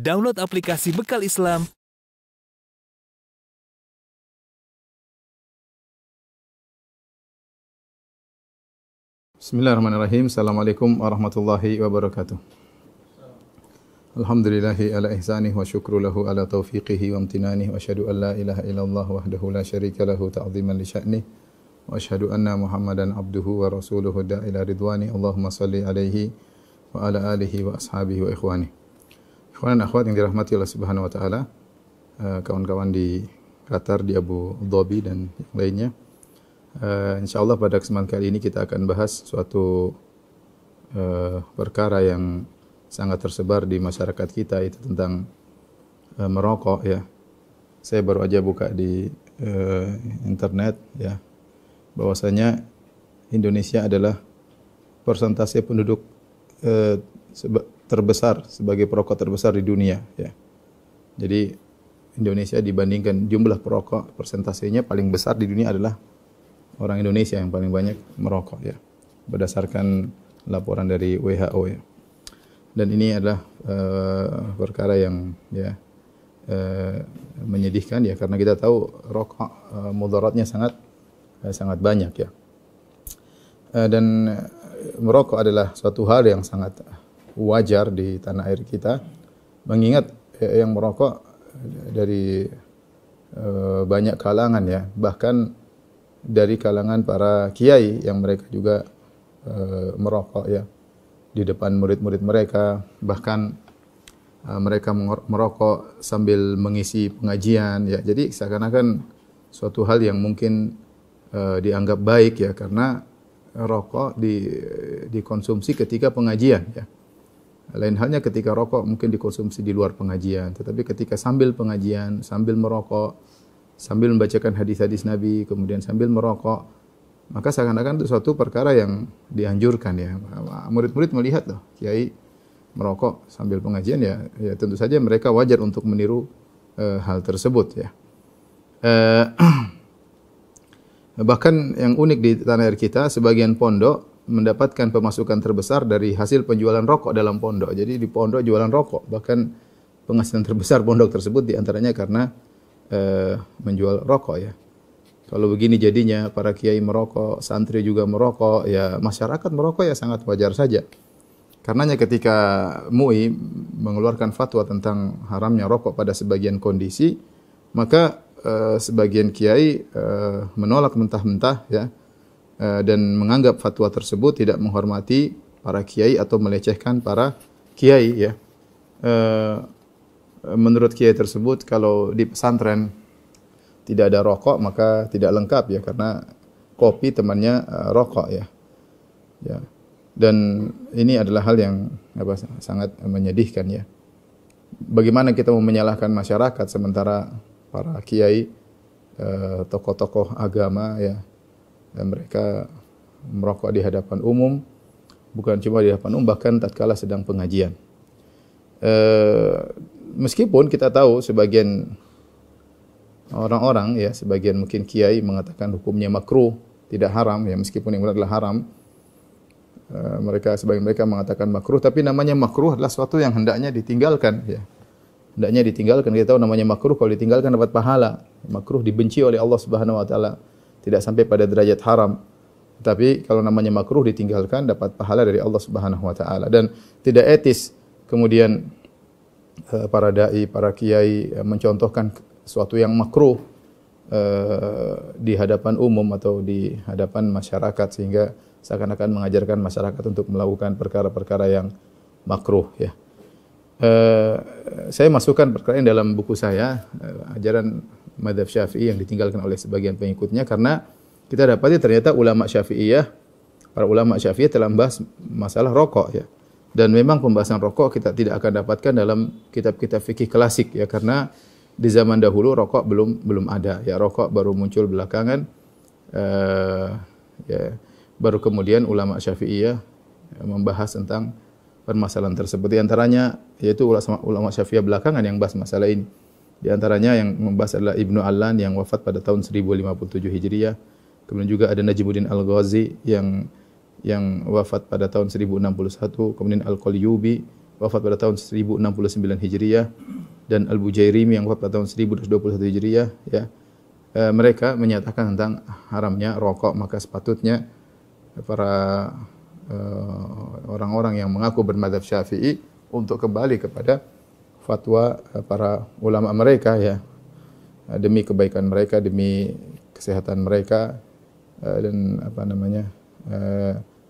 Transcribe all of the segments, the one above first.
Download aplikasi Bekal Islam. Bismillahirrahmanirrahim. Assalamualaikum warahmatullahi wabarakatuh. Alhamdulillahi ala ihsanih wa syukru lahu ala taufiqihi wa amtinanih wa asyhadu an la ilaha illallah wahdahu la syarika lahu ta'ziman li sya'nih wa asyhadu anna Muhammadan abduhu wa rasuluhu da'ila ridwani. Allahumma salli alaihi wa ala alihi wa ashabihi wa ikhwani. Ikhwan dan akhwat yang dirahmati Allah Subhanahu wa taala, kawan-kawan di Qatar, di Abu Dhabi dan yang lainnya. InsyaAllah pada kesempatan kali ini kita akan bahas suatu perkara yang sangat tersebar di masyarakat kita, itu tentang merokok ya. Saya baru aja buka di internet ya, bahwasanya Indonesia adalah persentase penduduk terbesar sebagai perokok terbesar di dunia ya. Jadi Indonesia dibandingkan jumlah perokok, persentasenya paling besar di dunia adalah orang Indonesia yang paling banyak merokok ya, berdasarkan laporan dari WHO ya. Dan ini adalah perkara yang ya menyedihkan ya, karena kita tahu rokok mudaratnya sangat banyak ya. Dan merokok adalah suatu hal yang sangat wajar di tanah air kita, mengingat yang merokok dari banyak kalangan ya, bahkan dari kalangan para kiai yang mereka juga merokok ya di depan murid-murid mereka, bahkan mereka merokok sambil mengisi pengajian ya. Jadi seakan-akan suatu hal yang mungkin dianggap baik ya, karena rokok dikonsumsi ketika pengajian ya. Lain halnya ketika rokok mungkin dikonsumsi di luar pengajian, tetapi ketika sambil pengajian, sambil merokok, sambil membacakan hadis-hadis Nabi, kemudian sambil merokok, maka seakan-akan itu suatu perkara yang dianjurkan ya. Murid-murid melihat loh, kiai merokok sambil pengajian ya tentu saja mereka wajar untuk meniru hal tersebut ya. Bahkan yang unik di tanah air kita, sebagian pondok mendapatkan pemasukan terbesar dari hasil penjualan rokok dalam pondok. Jadi di pondok jualan rokok, bahkan penghasilan terbesar pondok tersebut diantaranya karena menjual rokok ya. Kalau begini jadinya para kiai merokok, santri juga merokok, ya masyarakat merokok ya sangat wajar saja. Karenanya ketika MUI mengeluarkan fatwa tentang haramnya rokok pada sebagian kondisi, maka sebagian kiai menolak mentah-mentah ya, dan menganggap fatwa tersebut tidak menghormati para kiai atau melecehkan para kiai ya. Menurut kiai tersebut, kalau di pesantren tidak ada rokok maka tidak lengkap ya, karena kopi temannya rokok ya. Ya. Dan ini adalah hal yang sangat menyedihkan ya. Bagaimana kita mau menyalahkan masyarakat sementara para kiai, tokoh-tokoh agama ya, dan mereka merokok di hadapan umum, bukan cuma di hadapan umum, bahkan tatkala sedang pengajian. Meskipun kita tahu sebagian orang-orang ya, sebagian mungkin kiai mengatakan hukumnya makruh, tidak haram ya, meskipun yang benar adalah haram. Sebagian mereka mengatakan makruh, tapi namanya makruh adalah sesuatu yang hendaknya ditinggalkan ya. Hendaknya ditinggalkan. Kita tahu namanya makruh, kalau ditinggalkan dapat pahala. Makruh dibenci oleh Allah Subhanahu wa taala, tidak sampai pada derajat haram. Tapi kalau namanya makruh ditinggalkan dapat pahala dari Allah Subhanahu wa taala, dan tidak etis kemudian para dai, para kiai mencontohkan sesuatu yang makruh di hadapan umum atau di hadapan masyarakat, sehingga seakan-akan mengajarkan masyarakat untuk melakukan perkara-perkara yang makruh ya. Saya masukkan perkara ini dalam buku saya, ajaran mazhab Syafi'i yang ditinggalkan oleh sebagian pengikutnya, karena kita dapati ternyata ulama Syafi'iyah, para ulama Syafi'iyah telah membahas masalah rokok ya. Dan memang pembahasan rokok kita tidak akan dapatkan dalam kitab-kitab fikih klasik ya, karena di zaman dahulu rokok belum ada ya, rokok baru muncul belakangan ya. Baru kemudian ulama Syafi'iyah membahas tentang permasalahan tersebut. Di antaranya yaitu ulama Syafi'iyah belakangan yang bahas masalah ini. Di antaranya yang membahas adalah Ibnu Allan yang wafat pada tahun 1057 Hijriah. Kemudian juga ada Najmuddin Al-Ghazi yang wafat pada tahun 1061. Kemudian Al-Qalyubi wafat pada tahun 1069 Hijriah, dan Al-Bujairimi yang wafat pada tahun 1221 Hijriah, ya. Mereka menyatakan tentang haramnya rokok, maka sepatutnya para orang-orang yang mengaku bermadzhab Syafi'i untuk kembali kepada fatwa para ulama mereka, ya, demi kebaikan mereka, demi kesehatan mereka, dan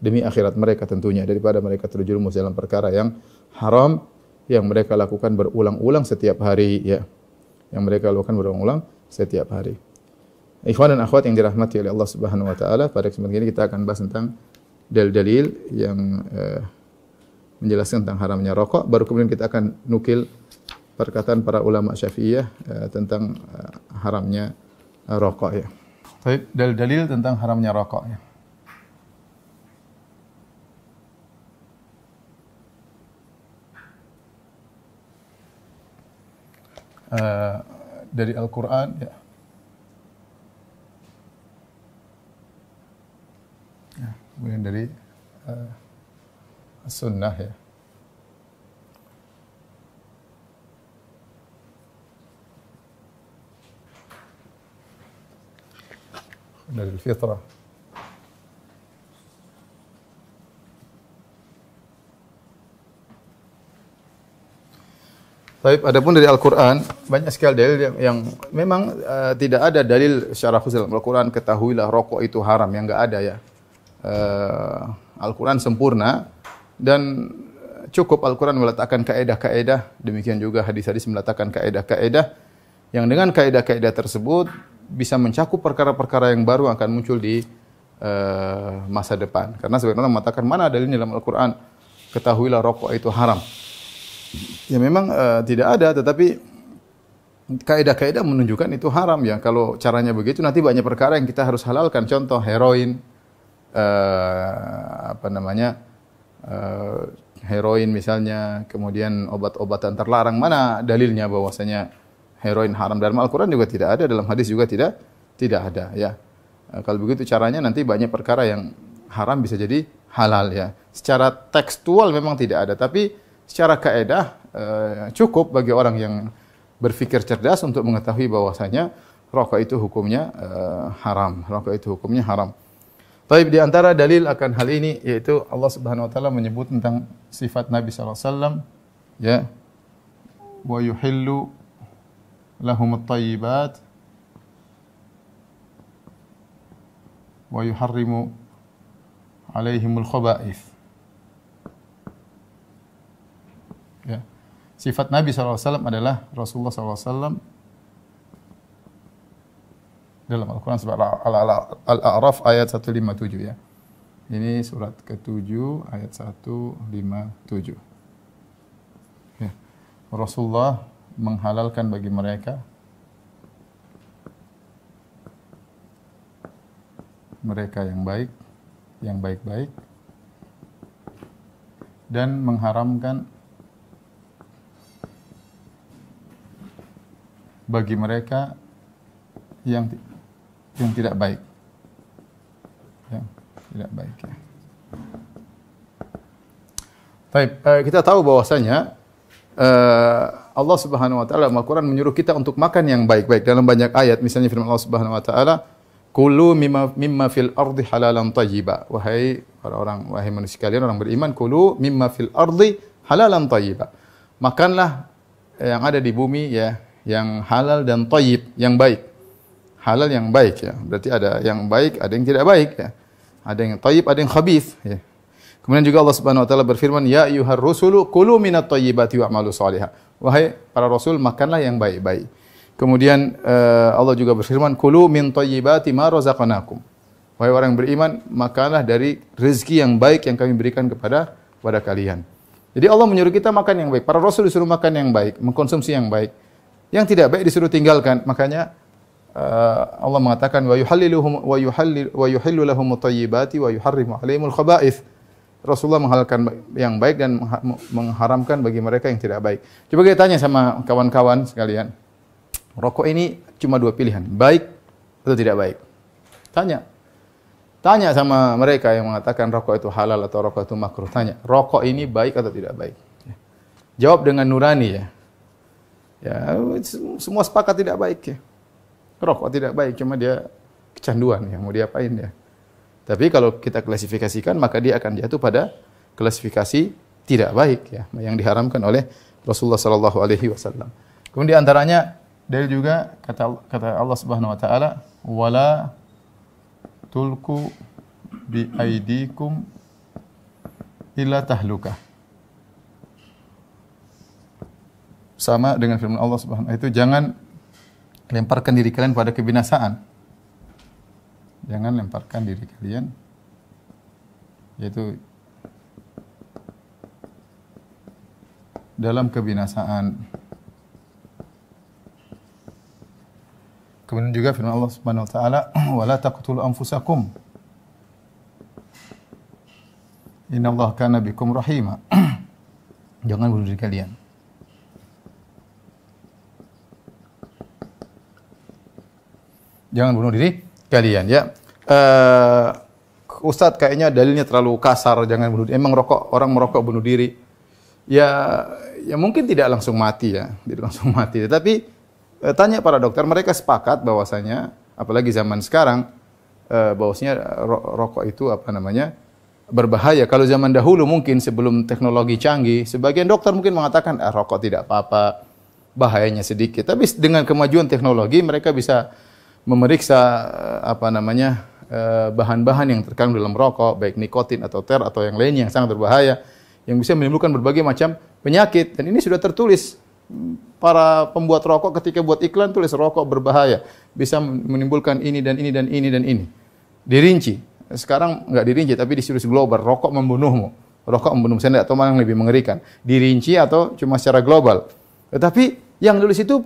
demi akhirat mereka tentunya, daripada mereka terjerumus dalam perkara yang haram yang mereka lakukan berulang-ulang setiap hari, ya, yang mereka lakukan berulang-ulang setiap hari. Ikhwan dan akhwat yang dirahmati oleh Allah Subhanahu wa taala, pada kesempatan ini kita akan bahas tentang dalil-dalil yang menjelaskan tentang haramnya rokok. Baru kemudian kita akan nukil perkataan para ulama Syafi'iyah tentang haramnya rokok, ya. Baik, dalil-dalil tentang haramnya rokok, ya. Dari Al-Quran, ya. Kemudian dari Sunnah, ya. Dari fitrah. Baik, adapun dari Al-Quran, banyak sekali dalil yang memang tidak ada dalil secara khusus dalam Al-Quran, ketahuilah rokok itu haram, yang enggak ada, ya. Al-Quran sempurna dan cukup Al-Quran meletakkan kaedah-kaedah, demikian juga hadis-hadis meletakkan kaedah-kaedah yang dengan kaedah-kaedah tersebut bisa mencakup perkara-perkara yang baru akan muncul di masa depan. Karena sebenarnya mengatakan mana dalilnya dalam Al-Quran, ketahuilah rokok itu haram. Ya memang tidak ada, tetapi kaedah-kaedah menunjukkan itu haram, ya. Kalau caranya begitu nanti banyak perkara yang kita harus halalkan. Contoh heroin, heroin misalnya, kemudian obat-obatan terlarang, mana dalilnya bahwasanya heroin haram? Dalam Al-Quran juga tidak ada, dalam hadis juga tidak ada, ya. Kalau begitu caranya nanti banyak perkara yang haram bisa jadi halal, ya. Secara tekstual memang tidak ada, tapi secara kaedah cukup bagi orang yang berpikir cerdas untuk mengetahui bahwasanya rokok itu hukumnya haram. Rokok itu hukumnya haram. Baik, di antara dalil akan hal ini yaitu Allah Subhanahu wa taala menyebut tentang sifat Nabi sallallahu alaihi wasallam, ya. Wa yuhillu lahumut thayyibat wa yuharrimu alaihimul khaba'ith. Ya. Sifat Nabi sallallahu alaihi wasallam adalah Rasulullah sallallahu alaihi wasallam dalam Al-Quran surat Al-A'raf ayat 157, ya. Ini surat ke-7 ayat 157. Ya. Rasulullah menghalalkan bagi mereka yang baik, yang baik-baik, dan mengharamkan bagi mereka yang tidak baik. Yang tidak baik, ya. Baik, kita tahu bahwasanya Allah Subhanahu wa taala dalam Al-Quran menyuruh kita untuk makan yang baik-baik dalam banyak ayat. Misalnya firman Allah Subhanahu wa taala, "Kulu mimma fil ardi halalan thayyiba." Wahai manusia sekalian, orang beriman, kulu mimma fil ardi halalan thayyiba. Makanlah yang ada di bumi, ya, yang halal dan thayyib, yang baik. Halal yang baik, ya. Berarti ada yang baik, ada yang tidak baik, ya. Ada yang thayyib, ada yang khabith, ya. Kemudian juga Allah Subhanahu wa taala berfirman, "Ya ayyuhar rusulu kulu minat thayyibati wa'malu shalihan." Wahai para rasul, makanlah yang baik-baik. Kemudian Allah juga berfirman, "Kulu min thayyibati ma razaqnakum." Wahai orang yang beriman, makanlah dari rezeki yang baik yang kami berikan kepada kalian. Jadi Allah menyuruh kita makan yang baik. Para rasul disuruh makan yang baik, mengkonsumsi yang baik. Yang tidak baik disuruh tinggalkan. Makanya Allah mengatakan wa yuhillu lahum at-thayyibati wa yuharrimu 'alaihimul khaba'ith. Rasulullah menghalalkan yang baik dan mengharamkan bagi mereka yang tidak baik. Coba kita tanya sama kawan-kawan sekalian. Rokok ini cuma dua pilihan, baik atau tidak baik? Tanya. Tanya sama mereka yang mengatakan rokok itu halal atau rokok itu makruh. Tanya, rokok ini baik atau tidak baik? jawab dengan nurani ya. Ya, semua sepakat tidak baik ya. Rokok tidak baik, cuma dia kecanduan ya, mau diapain ya. Tapi kalau kita klasifikasikan, maka dia akan jatuh pada klasifikasi tidak baik ya, yang diharamkan oleh Rasulullah sallallahu alaihi wasallam. Kemudian di antaranya dalil juga kata Allah Subhanahu wa taala, "Wala tulku bi aidikum ila tahlukah." Sama dengan firman Allah Subhanahu wa taala, itu jangan lemparkan diri kalian pada kebinasaan. Jangan lemparkan diri kalian, yaitu dalam kebinasaan. Kemudian juga firman Allah Subhanahu wa taala, "Wala taqtulu anfusakum. Innallaha kana bikum rahima." Jangan bunuh diri kalian. Jangan bunuh diri kalian ya. Ustadz kayaknya dalilnya terlalu kasar, jangan bunuh diri. Emang orang merokok bunuh diri? Ya mungkin tidak langsung mati ya, tidak langsung mati. Tetapi tanya para dokter, mereka sepakat bahwasanya, apalagi zaman sekarang, bahwasanya rokok itu berbahaya. Kalau zaman dahulu mungkin sebelum teknologi canggih, sebagian dokter mungkin mengatakan rokok tidak apa-apa, bahayanya sedikit. Tapi dengan kemajuan teknologi mereka bisa memeriksa bahan-bahan yang terkandung dalam rokok, baik nikotin atau ter atau yang lainnya yang sangat berbahaya, yang bisa menimbulkan berbagai macam penyakit. Dan ini sudah tertulis. Para pembuat rokok ketika buat iklan tulis rokok berbahaya, bisa menimbulkan ini dan ini dan ini dan ini. Dirinci. Sekarang enggak dirinci tapi ditulis global, rokok membunuhmu. Rokok membunuhmu. Saya tidak tahu mana yang lebih mengerikan, dirinci atau cuma secara global. Tetapi yang nulis itu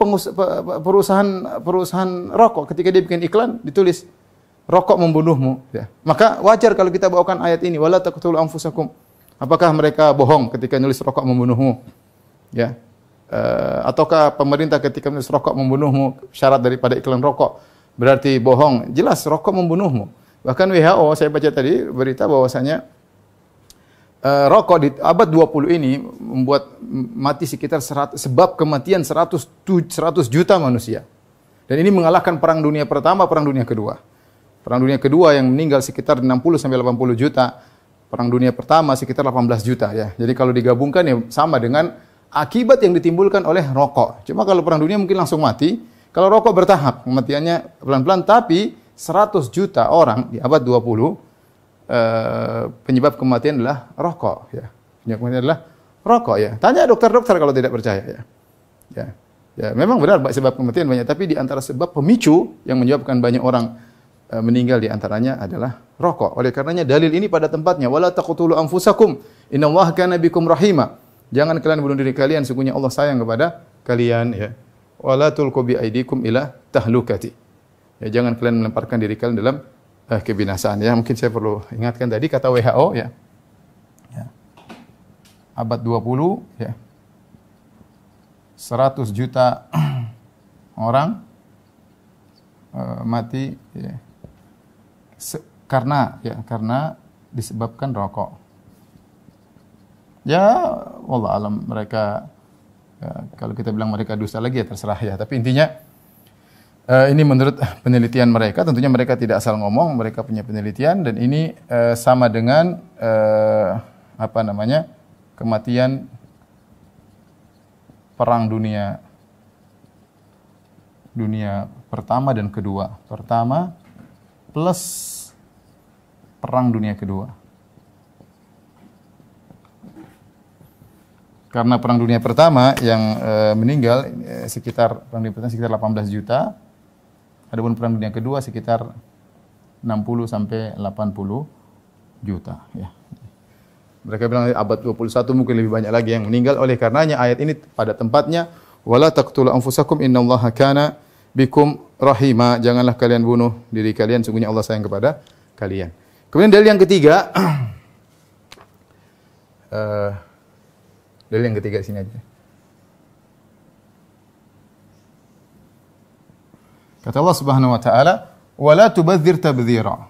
perusahaan rokok, ketika dia bikin iklan ditulis rokok membunuhmu ya. Maka wajar kalau kita bawakan ayat ini, wala taqtulu anfusakum. Apakah mereka bohong ketika nulis rokok membunuhmu? Ya. Ataukah pemerintah ketika nulis rokok membunuhmu syarat daripada iklan rokok berarti bohong? Jelas rokok membunuhmu. Bahkan WHO, saya baca tadi berita bahwasanya rokok di abad 20 ini membuat mati sekitar sebab kematian 100 juta manusia. Dan ini mengalahkan perang dunia pertama, perang dunia kedua. Perang dunia kedua yang meninggal sekitar 60 sampai 80 juta. Perang dunia pertama sekitar 18 juta ya. Jadi kalau digabungkan ya sama dengan akibat yang ditimbulkan oleh rokok. Cuma kalau perang dunia mungkin langsung mati. Kalau rokok bertahap, kematiannya pelan-pelan, tapi 100 juta orang di abad 20 penyebab kematian adalah rokok ya. Penyebab kematian adalah rokok ya. Tanya dokter-dokter kalau tidak percaya ya. Ya, memang benar sebab kematian banyak, tapi di antara sebab pemicu yang menyebabkan banyak orang meninggal di antaranya adalah rokok. Oleh karenanya dalil ini pada tempatnya, wala taqtulu anfusakum innallaha kana bikum rahima. Jangan kalian bunuh diri kalian, sesungguhnya Allah sayang kepada kalian ya. Wala tulqu bi aidikum ila tahlukati. Ya, jangan kalian melemparkan diri kalian dalam kebinasaan ya. Mungkin saya perlu ingatkan tadi kata WHO ya. Abad 20 ya. 100 juta orang mati ya. Karena disebabkan rokok. Ya, wallah alam mereka kalau kita bilang mereka dusta lagi ya terserah ya. Tapi intinya ini menurut penelitian mereka, tentunya mereka tidak asal ngomong, mereka punya penelitian dan ini sama dengan kematian perang dunia pertama dan kedua. Pertama plus perang dunia kedua. Karena perang dunia pertama yang meninggal sekitar 18 juta. Adapun perang dunia kedua sekitar 60 sampai 80 juta ya. Mereka bilang abad 21 mungkin lebih banyak lagi yang meninggal. Oleh karenanya ayat ini pada tempatnya, wala taqtulu anfusakum innallaha kana bikum rahima. Janganlah kalian bunuh diri kalian, sungguhnya Allah sayang kepada kalian. Kemudian dalil yang ketiga, dalil yang ketiga sini aja. Kata Allah Subhanahu wa taala, "Wala tubadzir tabdzira."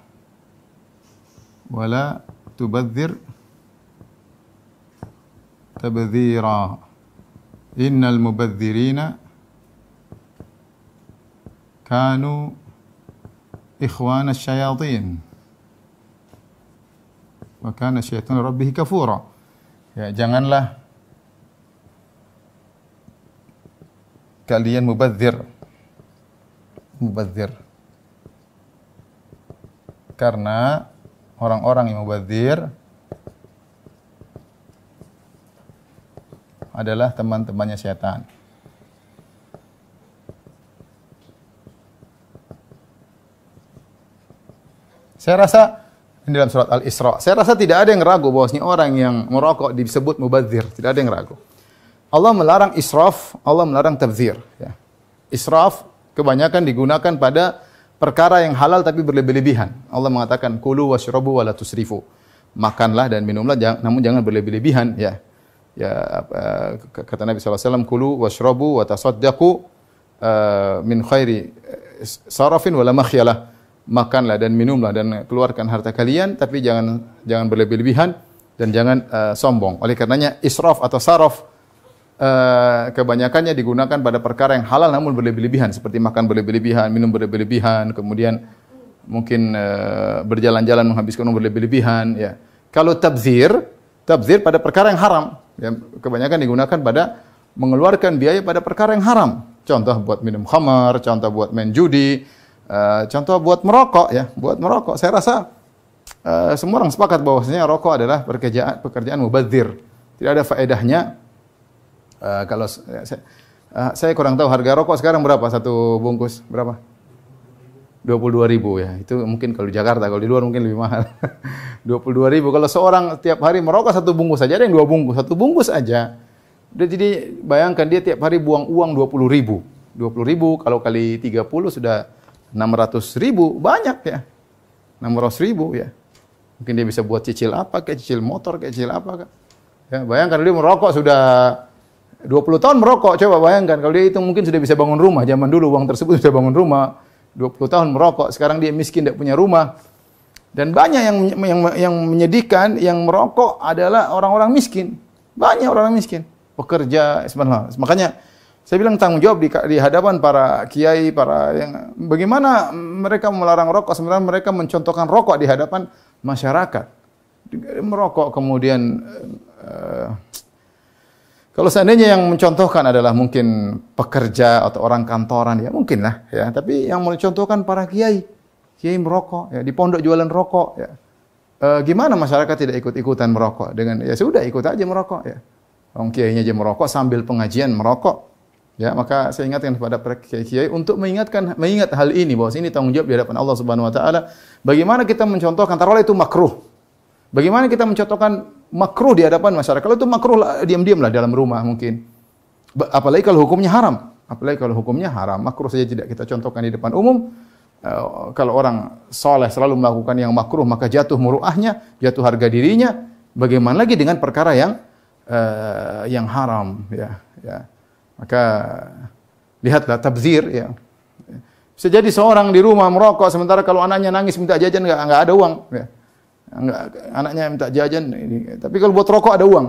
Wala tubadzir tabdzira. Innal mubadzirina kanu ikhwana syayatin wa kana syaitanu rabbih kafura. Ya, janganlah kalian mubadzir. Karena orang-orang yang mubadzir adalah teman-temannya setan. Saya rasa ini dalam surat Al-Isra. Saya rasa tidak ada yang ragu bahwasanya orang yang merokok disebut mubadzir. Tidak ada yang ragu. Allah melarang israf, Allah melarang tabdzir. Ya. Israf kebanyakan digunakan pada perkara yang halal tapi berlebih-lebihan. Allah mengatakan kulu washrabu wala tusrifu. Makanlah dan minumlah namun jangan berlebih-lebihan. Ya. Kata Nabi SAW, kulu washrabu wa tasaddaqu min khairi sarafin wala makhyalah. Makanlah dan minumlah dan keluarkan harta kalian, tapi jangan berlebih-lebihan dan jangan sombong. Oleh karenanya israf atau saraf kebanyakannya digunakan pada perkara yang halal namun berlebih-lebihan, seperti makan berlebih-lebihan, minum berlebih-lebihan, kemudian mungkin berjalan-jalan menghabiskan uang berlebih-lebihan. Ya. Kalau tabdzir pada perkara yang haram, ya, kebanyakan digunakan pada mengeluarkan biaya pada perkara yang haram. Contoh buat minum khamar, contoh buat main judi. Contoh buat merokok, ya, buat merokok. Saya rasa semua orang sepakat bahwasanya rokok adalah pekerjaan mubadzir. Tidak ada faedahnya. Kalau saya kurang tahu harga rokok sekarang berapa satu bungkus? Berapa? 22.000 ya. Itu mungkin kalau di Jakarta, kalau di luar mungkin lebih mahal. 22.000. Kalau seorang tiap hari merokok satu bungkus saja, ada yang 2 bungkus, satu bungkus aja. Jadi bayangkan dia tiap hari buang uang 20.000. 20.000 kalau kali 30 sudah 600.000, banyak ya. 600.000 ya. Mungkin dia bisa buat cicil apa, kayak cicil motor, kayak cicil apa. Ya, bayangkan dia merokok sudah 20 tahun merokok, coba bayangkan. Kalau dia itu mungkin sudah bisa bangun rumah. Zaman dulu uang tersebut sudah bangun rumah. 20 tahun merokok, sekarang dia miskin, tidak punya rumah. Dan banyak yang menyedihkan, yang merokok adalah orang-orang miskin. Banyak orang miskin. Pekerja, sebenarnya. Makanya saya bilang tanggung jawab di hadapan para kiai, bagaimana mereka melarang rokok, sebenarnya mereka mencontohkan rokok di hadapan masyarakat. Merokok kemudian kalau seandainya yang mencontohkan adalah mungkin pekerja atau orang kantoran, ya mungkinlah ya, tapi yang mencontohkan para kiai merokok, ya, di pondok jualan rokok, ya. Gimana masyarakat tidak ikut-ikutan merokok? Dengan ya sudah ikut aja merokok, ya. Orang kiainya aja merokok sambil pengajian merokok. Ya, maka saya ingatkan kepada para kiai untuk mengingat hal ini, bahwa ini tanggung jawab di hadapan Allah Subhanahu wa taala. Bagaimana kita mencontohkan, taruhlah itu makruh. Bagaimana kita mencontohkan makruh di hadapan masyarakat? Kalau itu makruh, diam-diamlah dalam rumah mungkin. Apalagi kalau hukumnya haram. Makruh saja tidak kita contohkan di depan umum. Kalau orang soleh selalu melakukan yang makruh, maka jatuh muruahnya, jatuh harga dirinya. Bagaimana lagi dengan perkara yang haram, ya. Maka lihatlah tabdzir, ya. Bisa jadi seorang di rumah merokok sementara kalau anaknya nangis minta jajan enggak ada uang, ya. Anaknya minta jajan ini. Tapi kalau buat rokok ada uang.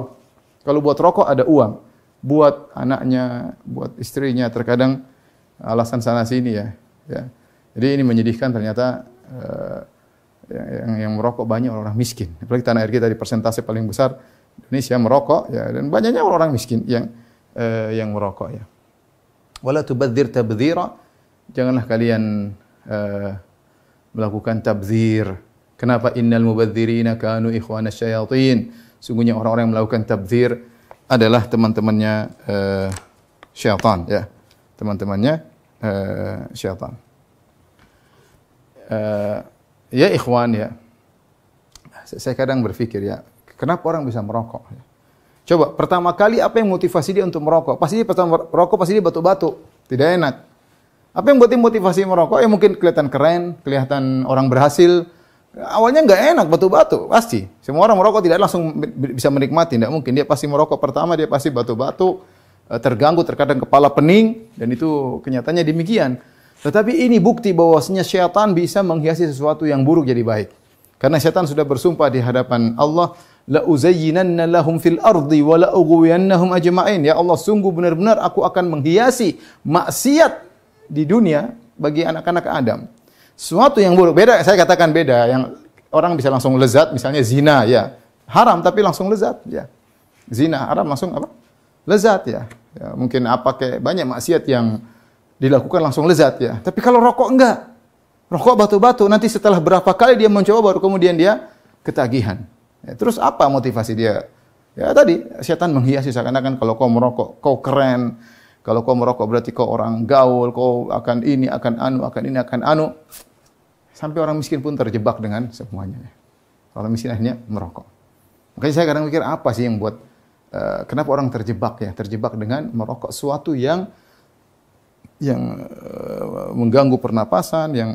Kalau buat rokok ada uang. Buat anaknya, buat istrinya terkadang alasan sana sini, ya. Jadi ini menyedihkan ternyata yang merokok banyak orang miskin. Apalagi tanah air kita di persentase paling besar Indonesia merokok, ya, dan banyaknya orang miskin yang merokok, ya. Wala tubadzir tabdzira, janganlah kalian melakukan tabdzir. Kenapa? Innal mubadzirina kanu ikhwana syayatin. Sungguhnya orang-orang yang melakukan tabdzir adalah teman-temannya syaitan, ya. Teman-temannya syaitan. Ya ikhwan, ya. Saya kadang berpikir, ya, kenapa orang bisa merokok, ya? Coba, pertama kali apa yang motivasi dia untuk merokok? Pasti dia pertama merokok, pasti dia batuk-batuk. Tidak enak. Apa yang buat dia motivasi merokok? Ya mungkin kelihatan keren, kelihatan orang berhasil. Awalnya nggak enak, batuk-batuk. Pasti. Semua orang merokok tidak langsung bisa menikmati. Tidak mungkin. Dia pasti merokok pertama, dia pasti batuk-batuk, terganggu, terkadang kepala pening. Dan itu kenyataannya demikian. Tetapi ini bukti bahwasanya syaitan bisa menghiasi sesuatu yang buruk jadi baik. Karena syaitan sudah bersumpah di hadapan Allah, la uzayyinanna lahum fil ardi wa la ughwiyannahum ajma'in. Ya Allah, sungguh benar-benar aku akan menghiasi maksiat di dunia bagi anak-anak Adam. Sesuatu yang buruk. Beda, saya katakan beda. Yang orang bisa langsung lezat, misalnya zina, ya. Haram tapi langsung lezat, ya. Zina haram langsung apa? Lezat, ya. Ya, mungkin apa kayak banyak maksiat yang dilakukan langsung lezat, ya. Tapi kalau rokok enggak. Rokok batu-batu, nanti setelah berapa kali dia mencoba baru kemudian dia ketagihan. Ya, terus apa motivasi dia? Ya tadi, setan menghiasi seakan-akan kalau kau merokok, kau keren. Kalau kau merokok berarti kau orang gaul, kau akan ini, akan anu, akan ini, akan anu. Sampai orang miskin pun terjebak dengan semuanya. Orang miskin akhirnya merokok. Makanya saya kadang mikir apa sih yang buat, kenapa orang terjebak ya? Terjebak dengan merokok sesuatu yang mengganggu pernapasan, yang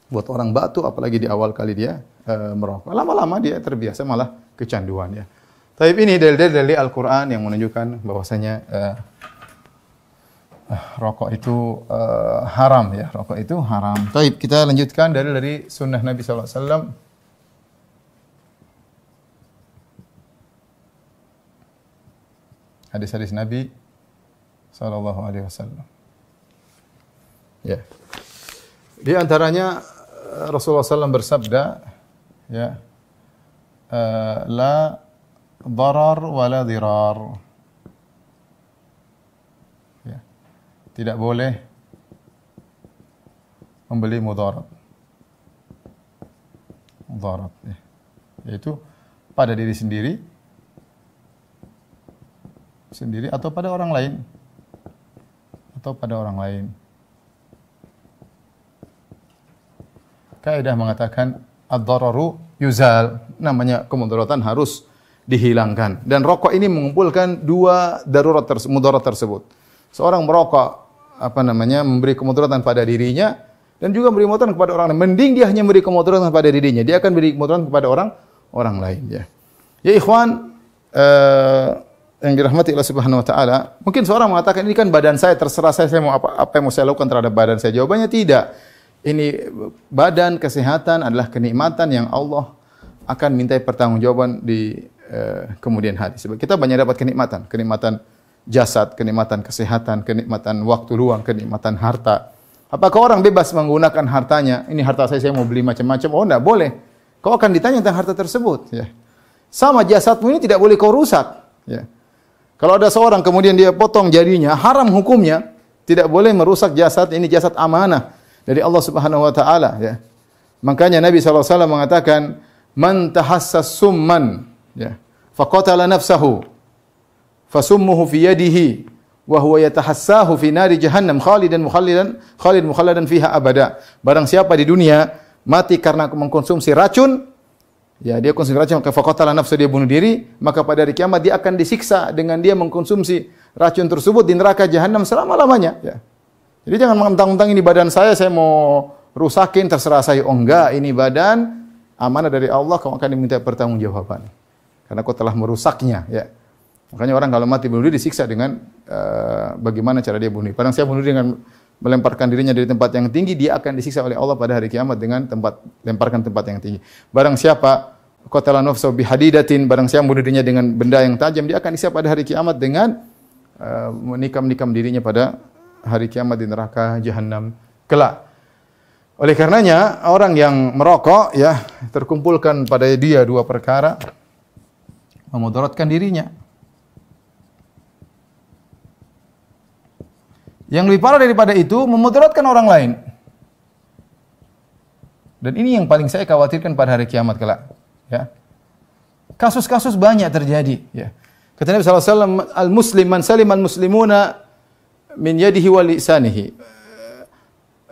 buat orang batuk, apalagi di awal kali dia merokok. Lama-lama dia terbiasa malah kecanduan ya. Tapi ini dalil-dalil Al-Quran yang menunjukkan bahwasanya rokok itu haram ya. Rokok itu haram. Baik, kita lanjutkan dari sunnah Nabi SAW. Hadis-hadis Nabi SAW. Ya. Di antaranya Rasulullah SAW bersabda, ya, la darar wa la dirar. Ya. Tidak boleh membeli mudarat. Mudarat, ya. Yaitu pada diri sendiri atau pada orang lain. Atau pada orang lain. Kaidah mengatakan ad-dararu yuzal, namanya kemudaratan harus dihilangkan. Dan rokok ini mengumpulkan dua mudarat tersebut. Seorang merokok memberi kemudaratan pada dirinya dan juga memberi kemudaratan kepada orang lain. Mending dia hanya memberi kemudaratan pada dirinya, dia akan beri kemudaratan kepada orang lain ya. Ya ikhwan, yang dirahmati Allah Subhanahu wa taala, mungkin seorang mengatakan ini kan badan saya, terserah saya mau apa yang mau saya lakukan terhadap badan saya. Jawabannya tidak. Ini badan, kesehatan adalah kenikmatan yang Allah akan mintai pertanggungjawaban di kemudian hari. Sebab kita banyak dapat kenikmatan jasad, kenikmatan kesehatan, kenikmatan waktu luang, kenikmatan harta. Apakah orang bebas menggunakan hartanya? Ini harta saya mau beli macam-macam. Oh, enggak boleh. Kau akan ditanya tentang harta tersebut, ya. Sama jasadmu ini tidak boleh kau rusak, ya. Kalau ada seorang kemudian dia potong jarinya, haram hukumnya, tidak boleh merusak jasad, ini jasad amanah dari Allah Subhanahu wa taala ya. Makanya Nabi SAW mengatakan man tahassas summan ya faqatala nafsahu fasummuhu fi yadihi wa huwa yatahassahu fi nari jahannam khalidan fiha abada. Barang siapa di dunia mati karena mengkonsumsi racun, ya dia konsumsi racun, maka faqatala nafsahu, dia bunuh diri, maka pada hari kiamat dia akan disiksa dengan dia mengkonsumsi racun tersebut di neraka jahannam selama-lamanya ya. Jadi jangan mentang-mentang ini badan saya mau rusakin, terserah saya. Oh enggak, ini badan amanah dari Allah, kau akan diminta pertanggungjawaban. Karena kau telah merusaknya, ya. Makanya orang kalau mati bunuh diri disiksa dengan bagaimana cara dia bunuh. Padahal saya bunuh diri dengan melemparkan dirinya dari tempat yang tinggi, dia akan disiksa oleh Allah pada hari kiamat dengan lemparkan tempat yang tinggi. Barang siapa qatala nafsahu bihadidatin, barang siapa bunuh dirinya dengan benda yang tajam, dia akan disiksa pada hari kiamat dengan menikam dirinya pada hari kiamat di neraka jahanam kelak. Oleh karenanya orang yang merokok ya terkumpulkan pada dia dua perkara, memudaratkan dirinya. Yang lebih parah daripada itu memudaratkan orang lain. Dan ini yang paling saya khawatirkan pada hari kiamat kelak, ya. Kasus-kasus banyak terjadi, ya. Kata Nabi SAW, al-muslim man saliman muslimuna min yadihi wa lisanihi.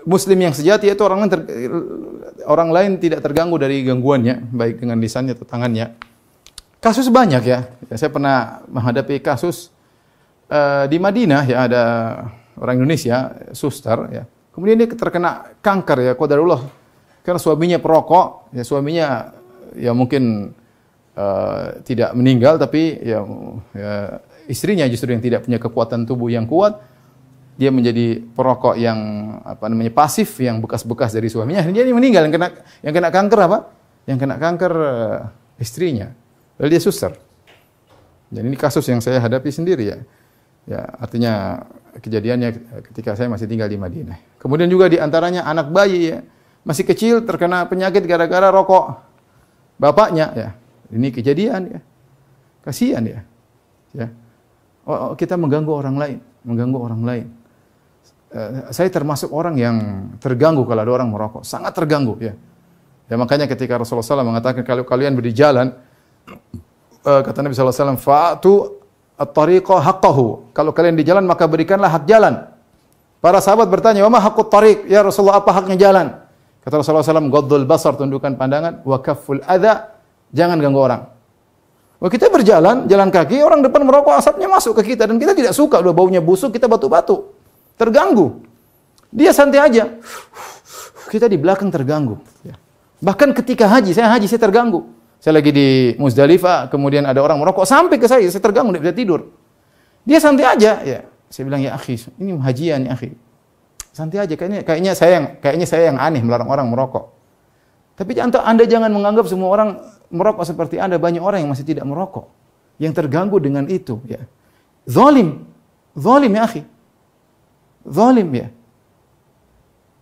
Muslim yang sejati itu orang lain tidak terganggu dari gangguannya, baik dengan lisannya atau tangannya. Kasus banyak ya. Saya pernah menghadapi kasus di Madinah ya, ada orang Indonesia, suster ya. Kemudian dia terkena kanker ya, qadarullah. Karena suaminya perokok, ya suaminya ya mungkin tidak meninggal tapi ya istrinya justru yang tidak punya kekuatan tubuh yang kuat. Dia menjadi perokok yang pasif, yang bekas-bekas dari suaminya. Dia meninggal. Yang kena kanker apa? Yang kena kanker istrinya. Lalu dia suster. Dan ini kasus yang saya hadapi sendiri ya. Ya, artinya kejadiannya ketika saya masih tinggal di Madinah. Kemudian juga di antaranya anak bayi ya, masih kecil terkena penyakit gara-gara rokok bapaknya ya. Ini kejadian ya. Kasihan ya. Ya. Oh, kita mengganggu orang lain, mengganggu orang lain. Saya termasuk orang yang terganggu kalau ada orang merokok, sangat terganggu ya. Ya makanya ketika Rasulullah SAW mengatakan kalau kalian berjalan, kata Nabi SAW, fa'atu at-tariqa haqqahu. Kalau kalian di jalan maka berikanlah hak jalan. Para sahabat bertanya, wa ma haqqut tariq? Ya Rasulullah, apa haknya jalan? Kata Rasulullah SAW, ghaddul basar, tundukkan pandangan, wa kafful adza, jangan ganggu orang. Wah, kita berjalan, jalan kaki, orang depan merokok, asapnya masuk ke kita dan kita tidak suka, udah baunya busuk, kita batu-batu. Terganggu. Dia santai aja. Kita di belakang terganggu. Bahkan ketika haji, saya terganggu. Saya lagi di Muzdalifah, kemudian ada orang merokok sampai ke saya terganggu, tidak bisa tidur. Dia santai aja, ya. Saya bilang, ya akhi, ini hajian ya akhi. Santai aja, kayaknya saya yang aneh melarang orang merokok. Tapi Anda jangan menganggap semua orang merokok seperti Anda, banyak orang yang masih tidak merokok, yang terganggu dengan itu, ya. Zalim ya akhi. Zalim ya.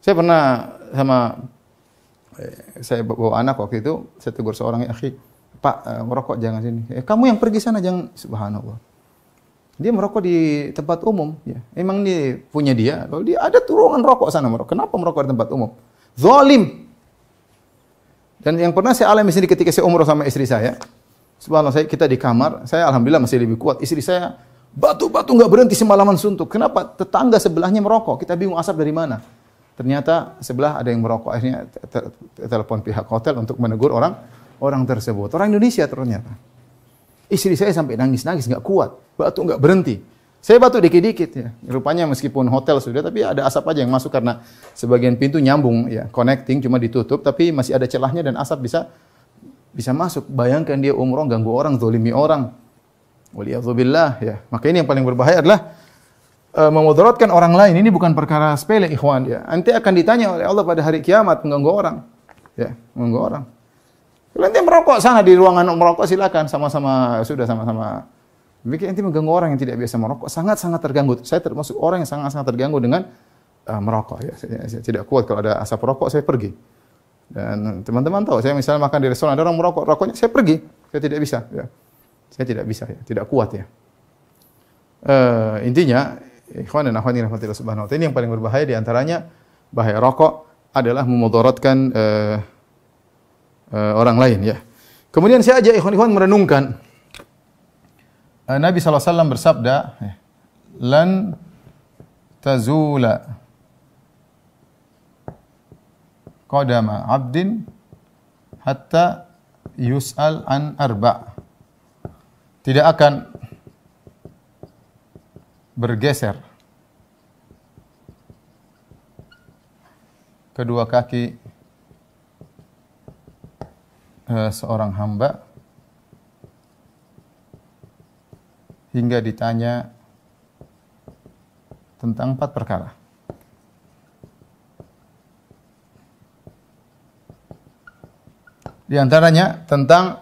Saya pernah saya bawa anak waktu itu, saya tegur seorang, ya akhi, Pak, merokok jangan sini. Kamu yang pergi sana, jangan. Subhanallah. Dia merokok di tempat umum. Ya. Emang ini punya dia. Lalu dia ada ruangan rokok sana merokok. Kenapa merokok di tempat umum? Zalim. Dan yang pernah saya alami sendiri ketika saya umroh sama istri saya. Subhanallah, kita di kamar. Saya alhamdulillah masih lebih kuat. Istri saya batu-batu nggak berhenti semalaman suntuk. Kenapa? Tetangga sebelahnya merokok. Kita bingung asap dari mana. Ternyata sebelah ada yang merokok. Akhirnya telepon pihak hotel untuk menegur orang tersebut. Orang Indonesia ternyata. Istri saya sampai nangis-nangis, nggak kuat. Batu nggak berhenti. Saya batu dikit-dikit ya. Rupanya meskipun hotel sudah, tapi ada asap aja yang masuk karena sebagian pintu nyambung ya, connecting cuma ditutup, tapi masih ada celahnya dan asap bisa masuk. Bayangkan dia umroh ganggu orang, zalimi orang. Waliyadzubillah ya. Maka ini yang paling berbahaya adalah memudaratkan orang lain. Ini bukan perkara sepele ikhwan ya. Nanti akan ditanya oleh Allah pada hari kiamat mengganggu orang. Ya, mengganggu orang. Kalau nanti merokok sana di ruangan merokok silakan sama-sama Bikin nanti mengganggu orang yang tidak biasa merokok, sangat-sangat terganggu. Saya termasuk orang yang sangat-sangat terganggu dengan merokok ya. Saya tidak kuat kalau ada asap rokok, saya pergi. Dan teman-teman tahu, saya misalnya makan di restoran ada orang merokok, rokoknya saya pergi. Saya tidak bisa ya. Saya tidak bisa ya, tidak kuat ya. Intinya ikhwan dan akhwat rahmatillah subhanahu wa ta'ala, ini yang paling berbahaya di antaranya bahaya rokok adalah memudaratkan orang lain ya. Kemudian saya ajak ikhwan-ikhwan merenungkan Nabi SAW bersabda, lan tazula qadama abdin hatta yus'al an arba'. Tidak akan bergeser kedua kaki seorang hamba hingga ditanya tentang 4 perkara. Di antaranya tentang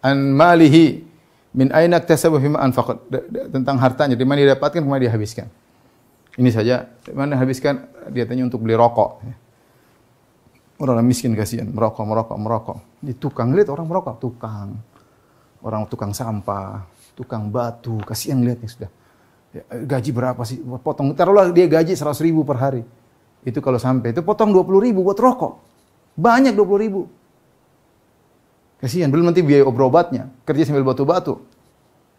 an malihi min aina iktasabahu fima anfaqat, tentang hartanya, di mana didapatkan, kemana dia habiskan. Ini saja, di mana habiskan, dia tanya untuk beli rokok. Orang miskin kasihan, merokok. Di tukang, lihat orang merokok, tukang sampah, tukang batu, kasihan lihatnya sudah. Ya, gaji berapa sih? Potong, taruhlah dia gaji 100.000 per hari. Itu kalau sampai, itu potong 20.000 buat rokok. Banyak 20.000. Kasihan, belum nanti biaya obat-obatnya. Kerja sambil batu-batu.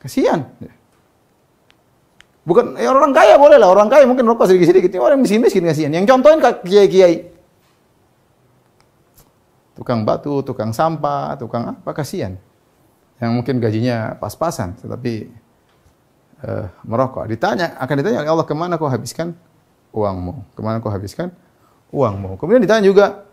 Kasihan. Bukan, ya orang kaya boleh lah. Orang kaya mungkin rokok sedikit-sedikit. Orang miskin-miskin kasihan. Yang contohin kiai-kiai. Tukang batu, tukang sampah, tukang apa, kasihan. Yang mungkin gajinya pas-pasan, tetapi merokok. Akan ditanya oleh Allah, kemana kau habiskan uangmu? Kemana kau habiskan uangmu? Kemudian ditanya juga,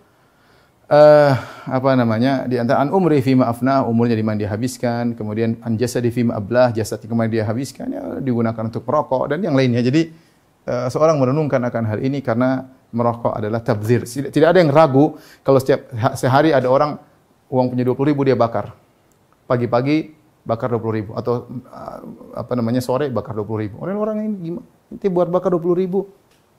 di antara an umri fima afna, umurnya di mana dia habiskan, kemudian an jasadi fima ablah, jasadnya kemana dia habiskan, ya digunakan untuk merokok dan yang lainnya. Jadi seorang merenungkan akan hal ini karena merokok adalah tabdzir. Tidak ada yang ragu kalau sehari ada orang uang punya 20.000 dia bakar. pagi-pagi bakar 20.000 atau sore bakar 20.000. Orang ini gimana? Nanti buat bakar 20.000.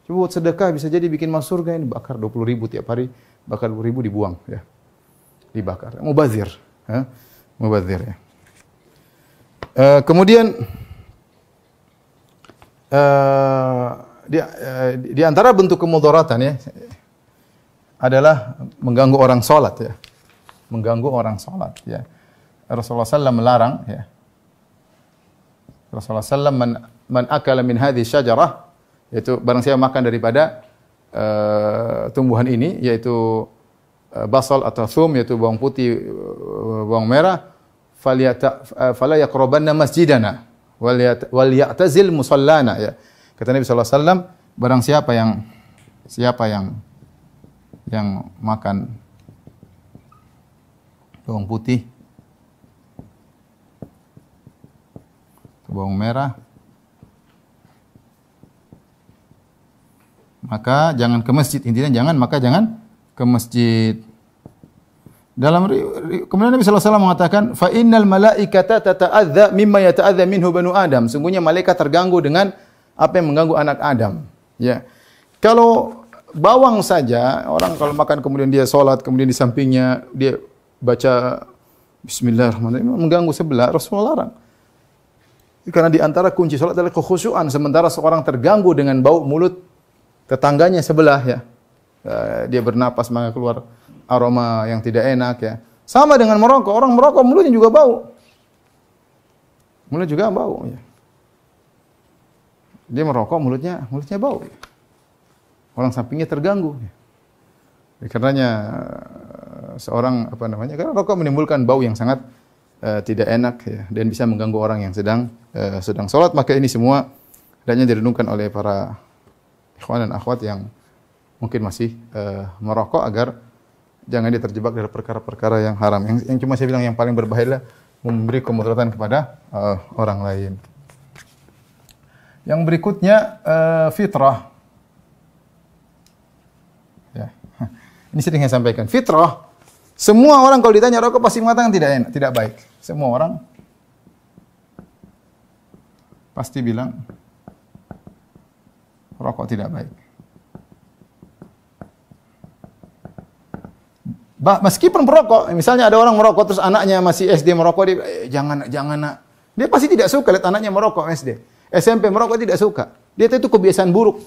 Coba buat sedekah bisa jadi bikin masuk surga, ini bakar 20.000 tiap hari, bakar 20.000 dibuang ya. Dibakar. Mubazir, ya. Mubazir ya. Kemudian di antara bentuk kemudaratan ya adalah mengganggu orang salat ya. Mengganggu orang salat ya. Rasulullah SAW melarang ya. Rasulullah SAW man akala min hadhihi syajarah, yaitu barang siapa makan daripada tumbuhan ini, yaitu basal atau thum, yaitu bawang putih, bawang merah, fala yaqrabanna masjidana wal ya'tazil musallana ya. Kata Nabi sallallahu alaihi wasallam, barang siapa yang makan bawang putih, bawang merah, maka jangan ke masjid. Intinya jangan ke masjid. Kemudian Nabi sallallahu alaihi wasallam mengatakan, fa innal malaikata tata'adza mimma yata'adza minhu banu Adam. Sungguhnya malaikat terganggu dengan apa yang mengganggu anak Adam. Ya. Kalau bawang saja, orang kalau makan kemudian dia salat, kemudian di sampingnya dia baca bismillahirrahmanirrahim, mengganggu sebelah, Rasulullah larang. Karena di antara kunci salat adalah kekhusyuan, sementara seorang terganggu dengan bau mulut tetangganya sebelah ya. Dia bernapas maka keluar aroma yang tidak enak ya. Sama dengan merokok, orang merokok mulutnya juga bau. Mulut juga bau ya. Dia merokok mulutnya bau. Ya. Orang sampingnya terganggu. Ya. Karenanya seorang karena rokok menimbulkan bau yang sangat tidak enak ya, dan bisa mengganggu orang yang sedang salat. Maka ini semua hendaknya direnungkan oleh para ikhwan dan akhwat yang mungkin masih merokok agar jangan dia terjebak dalam perkara-perkara yang haram. Yang cuma saya bilang yang paling berbahaya adalah memberi kemudaratan kepada orang lain. Yang berikutnya fitrah. Ya. Ini sering saya sampaikan. Fitrah. Semua orang kalau ditanya rokok pasti mengatakan tidak enak, tidak baik. Semua orang pasti bilang rokok tidak baik. Meskipun merokok, misalnya ada orang merokok terus anaknya masih SD merokok, dia jangan nak. Dia pasti tidak suka lihat anaknya merokok SD. SMP merokok tidak suka. Dia itu kebiasaan buruk.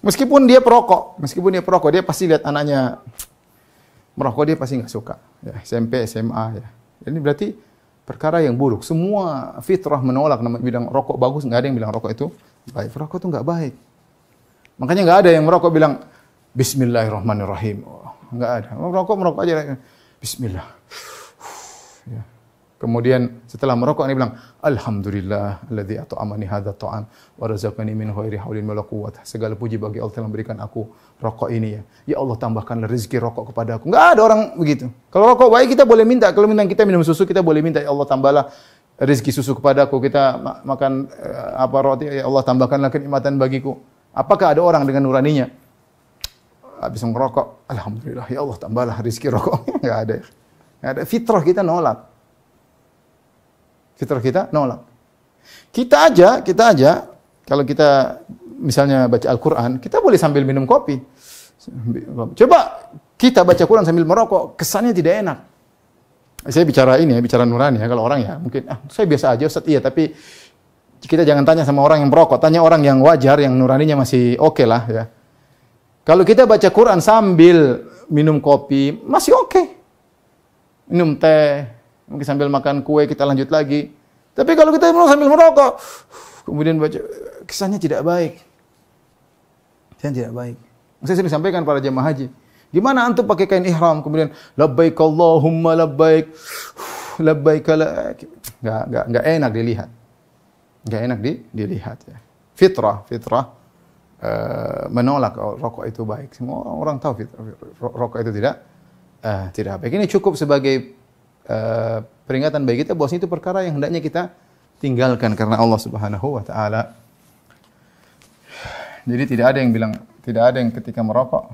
Meskipun dia perokok, dia pasti lihat anaknya merokok, dia pasti nggak suka. Ya, SMP, SMA ya. Ini berarti perkara yang buruk. Semua fitrah menolak, bilang rokok bagus, nggak ada yang bilang rokok itu baik. Rokok itu nggak baik. Makanya nggak ada yang merokok bilang Bismillahirrahmanirrahim. Nggak ada. Merokok aja. Bismillah. Ya. Kemudian setelah merokok dia bilang, Alhamdulillah alladzi at'amani hadzal ta'am wa razaqani min ghairi haulin wala quwwah. Segala puji bagi Allah telah memberikan aku rokok ini ya. Ya Allah, tambahkanlah rezeki rokok kepada aku. Enggak ada orang begitu. Kalau rokok baik kita boleh minta, kalau kita minum susu kita boleh minta, ya Allah tambahlah rezeki susu kepada aku. Kita makan roti, ya Allah tambahkanlah kenikmatan bagiku. Apakah ada orang dengan nuraninya habis merokok, alhamdulillah ya Allah tambahlah rezeki rokok? Enggak ada. Enggak ada. Fitrah kita nolak. Kita aja kalau kita misalnya baca Al-Qur'an, kita boleh sambil minum kopi. Coba kita baca Quran sambil merokok, kesannya tidak enak. Saya bicara nurani ya. Kalau orang ya mungkin saya biasa aja Ustaz, iya, tapi kita jangan tanya sama orang yang merokok, tanya orang yang wajar, yang nuraninya masih oke lah ya. Kalau kita baca Quran sambil minum kopi, masih oke. Minum teh, mungkin sambil makan kue, kita lanjut lagi. Tapi kalau kita sambil merokok, kemudian baca, kesannya tidak baik. Saya sering sampaikan para jemaah haji, gimana antum pakai kain ihram, kemudian labbaik Allahumma labbaik, labbaik enggak enak dilihat. Enggak enak dilihat ya. Fitrah menolak rokok itu baik. Semua orang tahu rokok itu tidak baik. Ini cukup sebagai peringatan bagi kita bahwa itu perkara yang hendaknya kita tinggalkan karena Allah Subhanahu wa taala. Jadi tidak ada yang ketika merokok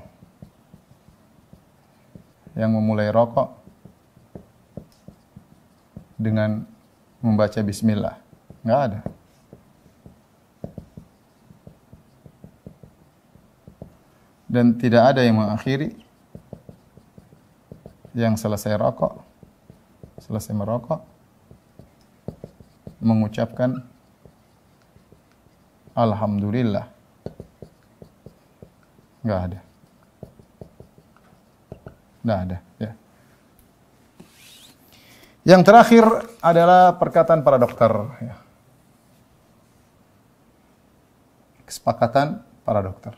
yang memulai rokok dengan membaca bismillah. Nggak ada. Dan tidak ada yang mengakhiri yang selesai merokok mengucapkan alhamdulillah. Nggak ada. Nggak ada, ya. Yang terakhir adalah perkataan para dokter, ya. Kesepakatan para dokter.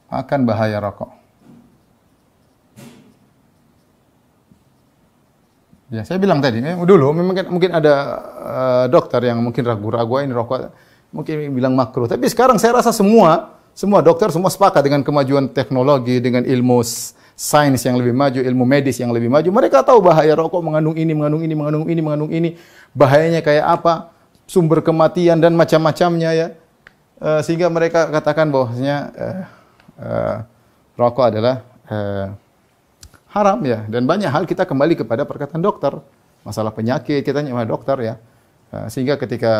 Akan bahaya rokok. Ya, saya bilang tadi, dulu mungkin ada dokter yang mungkin ragu-ragu ini rokok, mungkin bilang makruh. Tapi sekarang saya rasa semua dokter semua sepakat dengan kemajuan teknologi, dengan ilmu sains yang lebih maju, ilmu medis yang lebih maju. Mereka tahu bahaya rokok mengandung ini, bahayanya kayak apa, sumber kematian dan macam-macamnya, ya. Sehingga mereka katakan bahwasanya rokok adalah haram, ya. Dan banyak hal kita kembali kepada perkataan dokter. Masalah penyakit kita tanya sama dokter, ya. Sehingga ketika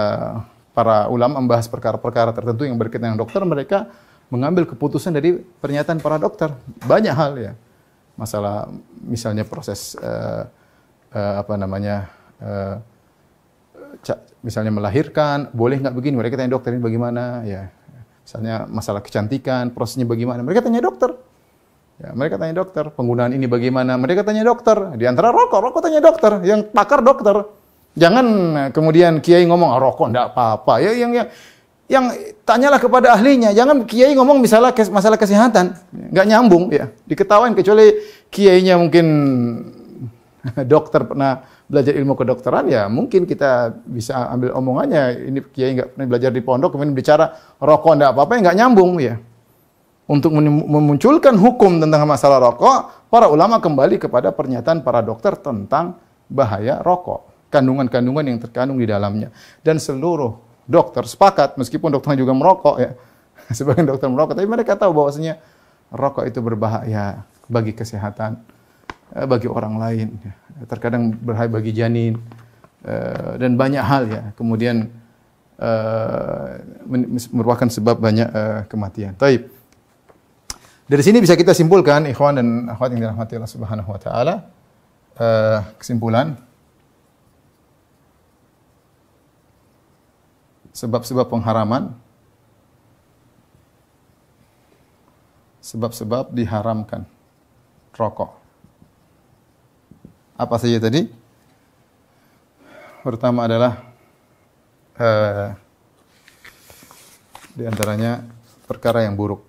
para ulama membahas perkara-perkara tertentu yang berkaitan dengan dokter, mereka mengambil keputusan dari pernyataan para dokter. Banyak hal, ya. Masalah misalnya proses misalnya melahirkan, boleh nggak begini? Mereka tanya dokter ini bagaimana, ya. Misalnya masalah kecantikan, prosesnya bagaimana? Mereka tanya dokter. Ya, mereka tanya dokter. Penggunaan ini bagaimana? Mereka tanya dokter. Di antara rokok tanya dokter. Yang pakar dokter. Jangan kemudian kiai ngomong rokok enggak apa-apa. Ya, yang tanyalah kepada ahlinya. Jangan kiai ngomong misalnya masalah kesehatan, enggak nyambung, ya. Diketawain, kecuali kiainya mungkin dokter pernah belajar ilmu kedokteran, ya mungkin kita bisa ambil omongannya. Ini kiai enggak pernah belajar di pondok kemudian bicara rokok enggak apa-apa, enggak nyambung, ya. Untuk memunculkan hukum tentang masalah rokok, para ulama kembali kepada pernyataan para dokter tentang bahaya rokok, kandungan-kandungan yang terkandung di dalamnya. Dan seluruh dokter sepakat, meskipun dokternya juga merokok, ya. Sebagian dokter merokok, tapi mereka tahu bahwasanya rokok itu berbahaya bagi kesehatan, bagi orang lain, ya. Terkadang berbahaya bagi janin, dan banyak hal, ya. Kemudian merupakan sebab banyak kematian. Taib. Dari sini bisa kita simpulkan, ikhwan dan akhwat yang dirahmati Allah Subhanahu wa taala, kesimpulan sebab-sebab pengharaman, sebab-sebab diharamkan rokok. Apa saja tadi? Pertama adalah di antaranya perkara yang buruk.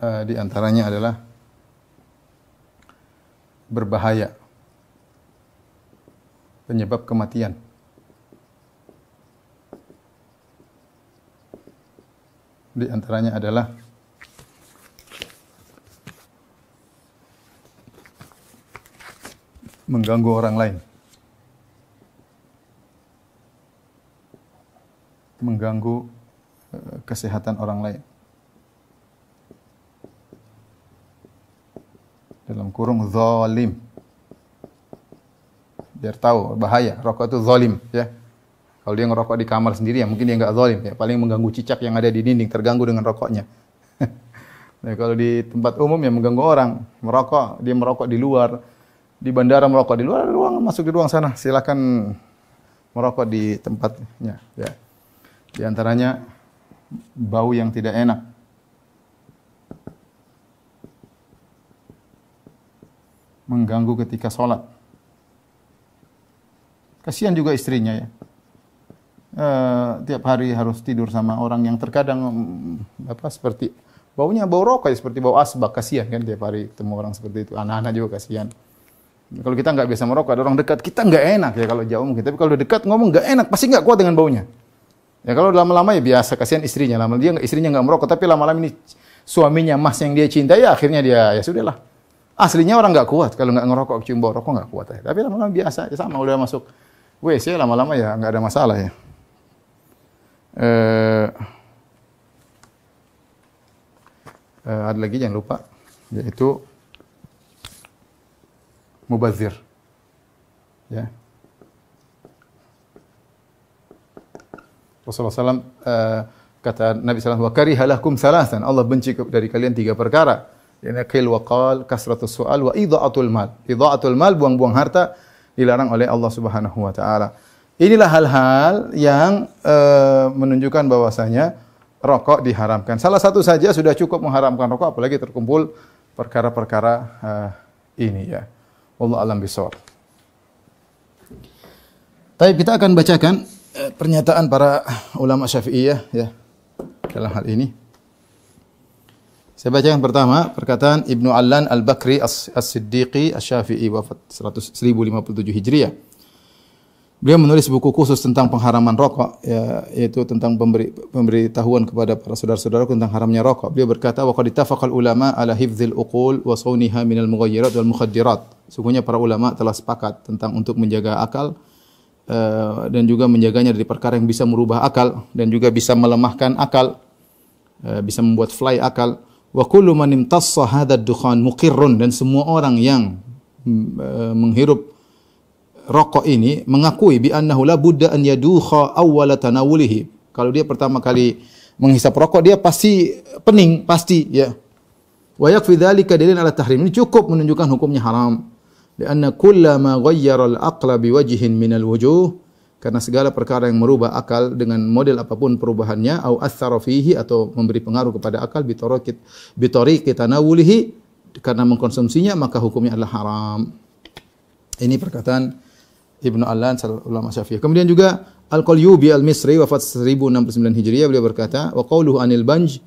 Di antaranya adalah berbahaya, penyebab kematian. Di antaranya adalah mengganggu orang lain, mengganggu kesehatan orang lain. Dalam kurung zalim. Biar tahu bahaya, rokok itu zalim, ya. Kalau dia ngerokok di kamar sendiri, ya mungkin dia enggak zalim, ya. Paling mengganggu cicak yang ada di dinding, terganggu dengan rokoknya. Nah, kalau di tempat umum yang mengganggu orang, dia merokok di luar, di bandara merokok di luar, masuk di ruang sana, silakan merokok di tempatnya, ya. Di antaranya bau yang tidak enak. Mengganggu ketika sholat. Kasihan juga istrinya, ya. Tiap hari harus tidur sama orang yang terkadang seperti baunya bau rokok, ya, seperti bau asbak. Kasihan kan tiap hari ketemu orang seperti itu. Anak-anak juga kasihan. Kalau kita nggak biasa merokok, ada orang dekat, kita nggak enak, ya, kalau jauh mungkin. Tapi kalau dekat ngomong nggak enak, pasti nggak kuat dengan baunya. Ya kalau lama-lama ya biasa, kasihan istrinya. Istrinya nggak merokok, tapi lama-lama ini suaminya, mas yang dia cintai, ya akhirnya dia, ya sudahlah. Aslinya orang nggak kuat kalau nggak ngerokok, cium bau rokok nggak kuat, ya. Tapi lama-lama biasa, ya sama, udah masuk WC lama-lama ya nggak ada masalah, ya. Eh, ada lagi jangan lupa, yaitu mubazir. Ya. Rasulullah SAW kata Nabi SAW, wa karihalakum salasan, Allah benci dari kalian 3 perkara. Yana qil wa qal, kasratus su'al, wa idha'atul mal. Idha'atul mal, buang-buang harta, dilarang oleh Allah Subhanahu wa taala. Inilah hal-hal yang menunjukkan bahwasanya rokok diharamkan. Salah satu saja sudah cukup mengharamkan rokok, apalagi terkumpul perkara-perkara ini ya. Wallahu a'lam bishawab. Baik, kita akan bacakan pernyataan para ulama Syafi'iyah ya dalam hal ini. Saya bacakan pertama perkataan Ibnu Allan Al-Bakri As-Siddiqi Asy-Syafi'i wafat 1057 Hijriah. Beliau menulis buku khusus tentang pengharaman rokok, ya, yaitu tentang pemberitahuan kepada para saudara-saudara tentang haramnya rokok. Beliau berkata, wa qad ittafaqal ulama ala hifdzil uqul wa sauniha minal mughayyirat wal mukhaddirat. Sungguhnya para ulama telah sepakat tentang untuk menjaga akal dan juga menjaganya dari perkara yang bisa merubah akal dan juga bisa melemahkan akal, bisa membuat fly akal. Wa kullu man imtassa hadzal dukhan muqirrun, dan semua orang yang menghirup rokok ini mengakui bi annahu la budda an yadukha awwala tanawulihi. Kalau dia pertama kali menghisap rokok dia pasti pening, pasti ya. Wa yakfi dzalika dalil ala tahrim. Ini cukup menunjukkan hukumnya haram. Karena kullama ghayyara al-aqla biwajhin minal wujuh, karena segala perkara yang merubah akal dengan model apapun perubahannya, au athara fihi, atau memberi pengaruh kepada akal bitariqi tanawulihi, karena mengkonsumsinya, maka hukumnya adalah haram. Ini perkataan Ibnu Allan, ulama Syafi'iyah. Kemudian juga Al-Qalyubi Al-Misri wafat 1069 Hijriah, beliau berkata, wa qawluhu anil banj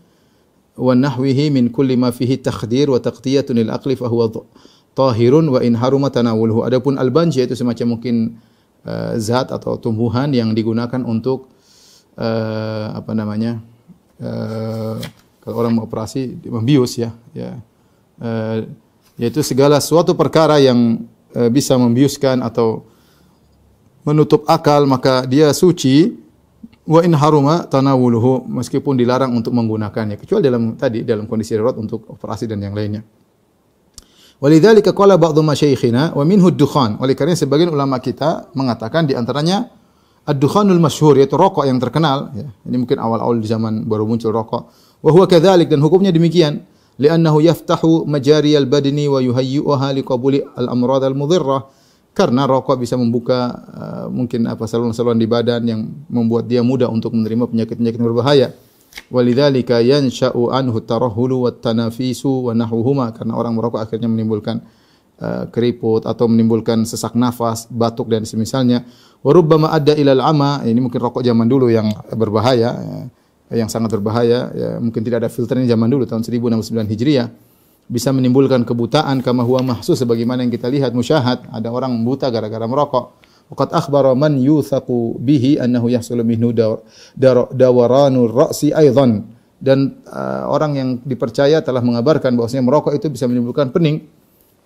wa nahwihi min kulli ma fihi takhdir wa taqtiyatun lil aqli fa huwa tahirun wa in haruma tanawuluhu. Adapun al-banj yaitu semacam mungkin zat atau tumbuhan yang digunakan untuk apa namanya? Kalau orang mau operasi membius ya, yaitu segala suatu perkara yang bisa membiuskan atau menutup akal, maka dia suci. Wa in haruma tanawuluhu, meskipun dilarang untuk menggunakannya, kecuali dalam kondisi darurat untuk operasi dan yang lainnya. Walidzalika qala ba'dhu masyayikhina wa minhu ad-dukhan. Oleh karena sebagian ulama kita mengatakan di antaranya ad-dukhanul masyhur, yaitu rokok yang terkenal ya. Ini mungkin awal-awal di zaman baru muncul rokok. Wa huwa kadzalik, dan hukumnya demikian. Li'annahu yaftahu majariyal badni wa yuhayyi'uha liqabuli al-amrad al-mudhirrah. Karena rokok bisa membuka mungkin saluran-saluran di badan yang membuat dia mudah untuk menerima penyakit-penyakit berbahaya. Walidzalika yansha'u anhu tarahhulu wat tanafisu wa nahwuhuma, karena orang merokok akhirnya menimbulkan keriput atau menimbulkan sesak nafas, batuk dan semisalnya. Wa rubbama adda ilal ama, ini mungkin rokok zaman dulu yang berbahaya, yang sangat berbahaya ya, mungkin tidak ada filternya zaman dulu tahun 1069 Hijriah. Bisa menimbulkan kebutaan kama huwa mahsus, sebagaimana yang kita lihat musyahad, ada orang buta gara-gara merokok. Waqad akhbara man yuthaqu bihi annahu yahsulu minhu dawaranur ra'si aidan, dan orang yang dipercaya telah mengabarkan bahwasanya merokok itu bisa menimbulkan pening.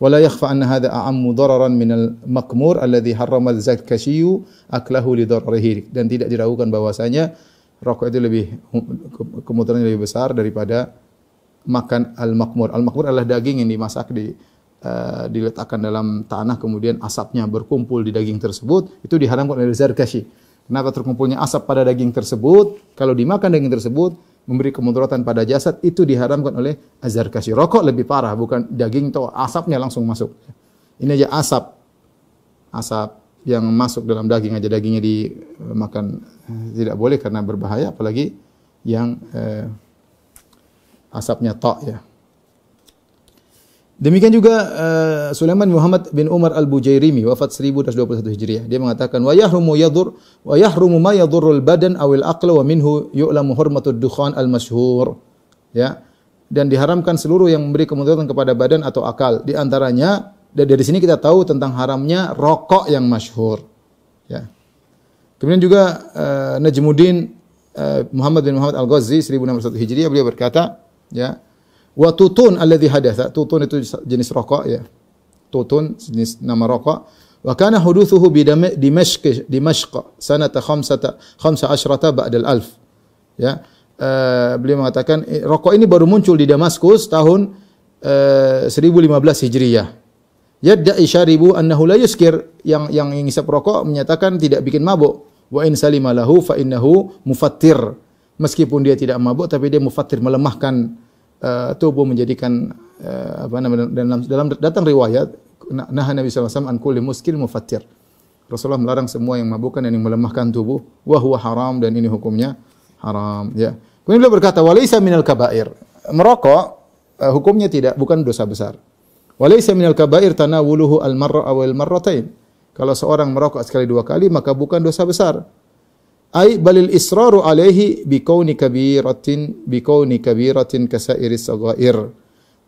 Wala yakhfa anna hadha a'ammu dararan minal makmur alladhi harrama az-zakashiyu aklahu li dararihi, dan tidak diragukan bahwasanya rokok itu lebih kemudarannya lebih besar daripada makan al-makmur. Al-makmur adalah daging yang dimasak diletakkan dalam tanah, kemudian asapnya berkumpul di daging tersebut, itu diharamkan oleh Zarkashi. Kenapa terkumpulnya asap pada daging tersebut? Kalau dimakan daging tersebut memberi kemudaratan pada jasad, itu diharamkan oleh Az-Zarkashi. Rokok lebih parah, bukan daging atau asapnya langsung masuk. Ini aja asap yang masuk dalam daging aja, dagingnya dimakan tidak boleh karena berbahaya, apalagi yang asapnya ya. Demikian juga Sulaiman Muhammad bin Umar Al-Bujairimi wafat 1121 Hijriah. Dia mengatakan wa yahrumu ma yadurrul badan awil aqla wa minhu yu'lamu hurmatud dukhan al-masyhur. Ya. Dan diharamkan seluruh yang memberi kemudaratan kepada badan atau akal. Di antaranya dari sini kita tahu tentang haramnya rokok yang masyhur. Ya. Kemudian juga Najmuddin Muhammad bin Muhammad Al-Ghazi 1601 Hijriah, beliau berkata, ya, wa tutun alladhi hadatha, tutun itu jenis rokok ya, tutun jenis nama rokok. Wa kana huduthuhu bi Dimashq sanata 15 ba'da al-alf. Ya. Beliau mengatakan rokok ini baru muncul di Damaskus tahun 1015 Hijriyah. Yadda'i syaribu annahu la yuskir, yang ngisap rokok menyatakan tidak bikin mabuk. Wa in salima lahu fa innahu mufattir. Meskipun dia tidak mabuk tapi dia mufattir, melemahkan tubuh, menjadikan dalam datang riwayat nah Nabi sallallahu alaihi wasallam an kulli muskil mufattir. Rasulullah melarang semua yang mabukkan dan yang melemahkan tubuh, wa huwa haram, dan ini hukumnya haram, ya. Kemudian beliau berkata walaysa minal kabair. Merokok hukumnya bukan dosa besar. Walaysa minal kabair tanawuluhu al-marra aw al-marratain. Kalau seorang merokok sekali 2 kali maka bukan dosa besar. Ai balil israru alaihi bikauni kabiratin kasairis saghair.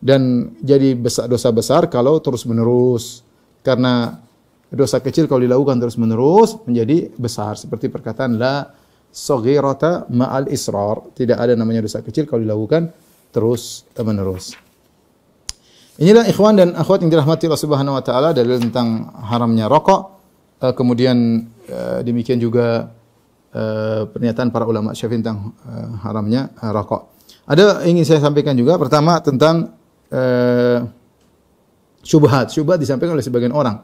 Dan jadi dosa besar kalau terus-menerus. Karena dosa kecil kalau dilakukan terus-menerus menjadi besar. Seperti perkataan la saghirata ma'al israr. Tidak ada namanya dosa kecil kalau dilakukan terus-menerus. Inilah ikhwan dan akhwat yang dirahmati Allah Subhanahu wa taala dalil tentang haramnya rokok. Kemudian demikian juga pernyataan para ulama Syafi'i tentang haramnya rokok. Ada ingin saya sampaikan juga, pertama tentang syubhat. Syubhat disampaikan oleh sebagian orang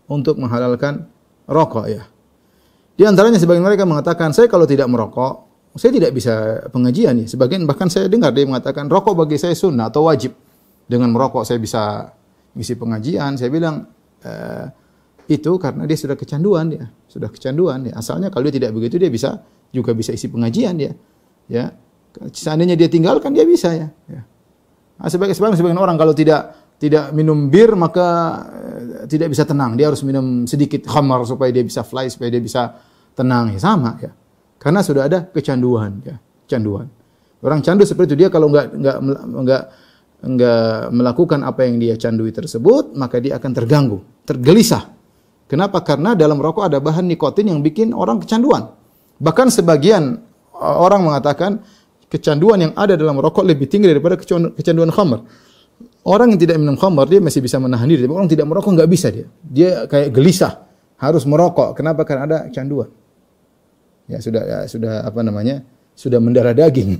untuk menghalalkan rokok, ya. Di antaranya sebagian mereka mengatakan, saya kalau tidak merokok, saya tidak bisa pengajian, ya. Sebagian bahkan saya dengar dia mengatakan rokok bagi saya sunnah atau wajib. Dengan merokok saya bisa ngisi pengajian. Saya bilang itu karena dia sudah kecanduan, ya. Sudah kecanduan, ya. Asalnya kalau dia tidak begitu dia juga bisa isi pengajian, dia. Ya. Seandainya dia tinggalkan dia bisa, ya. Nah, sebagian orang kalau tidak minum bir maka tidak bisa tenang. Dia harus minum sedikit khamar supaya dia bisa fly, supaya dia bisa tenang, ya. Sama, ya. Karena sudah ada kecanduan, ya. Kecanduan. Orang candu seperti itu, dia kalau enggak melakukan apa yang dia candui tersebut, maka dia akan terganggu, tergelisah. Kenapa? Karena dalam rokok ada bahan nikotin yang bikin orang kecanduan. Bahkan sebagian orang mengatakan kecanduan yang ada dalam rokok lebih tinggi daripada kecanduan khamar. Orang yang tidak minum khamar dia masih bisa menahan diri, tapi orang tidak merokok enggak bisa dia. Dia kayak gelisah, harus merokok. Kenapa? Karena ada kecanduan. Ya sudah apa namanya? Sudah mendarah daging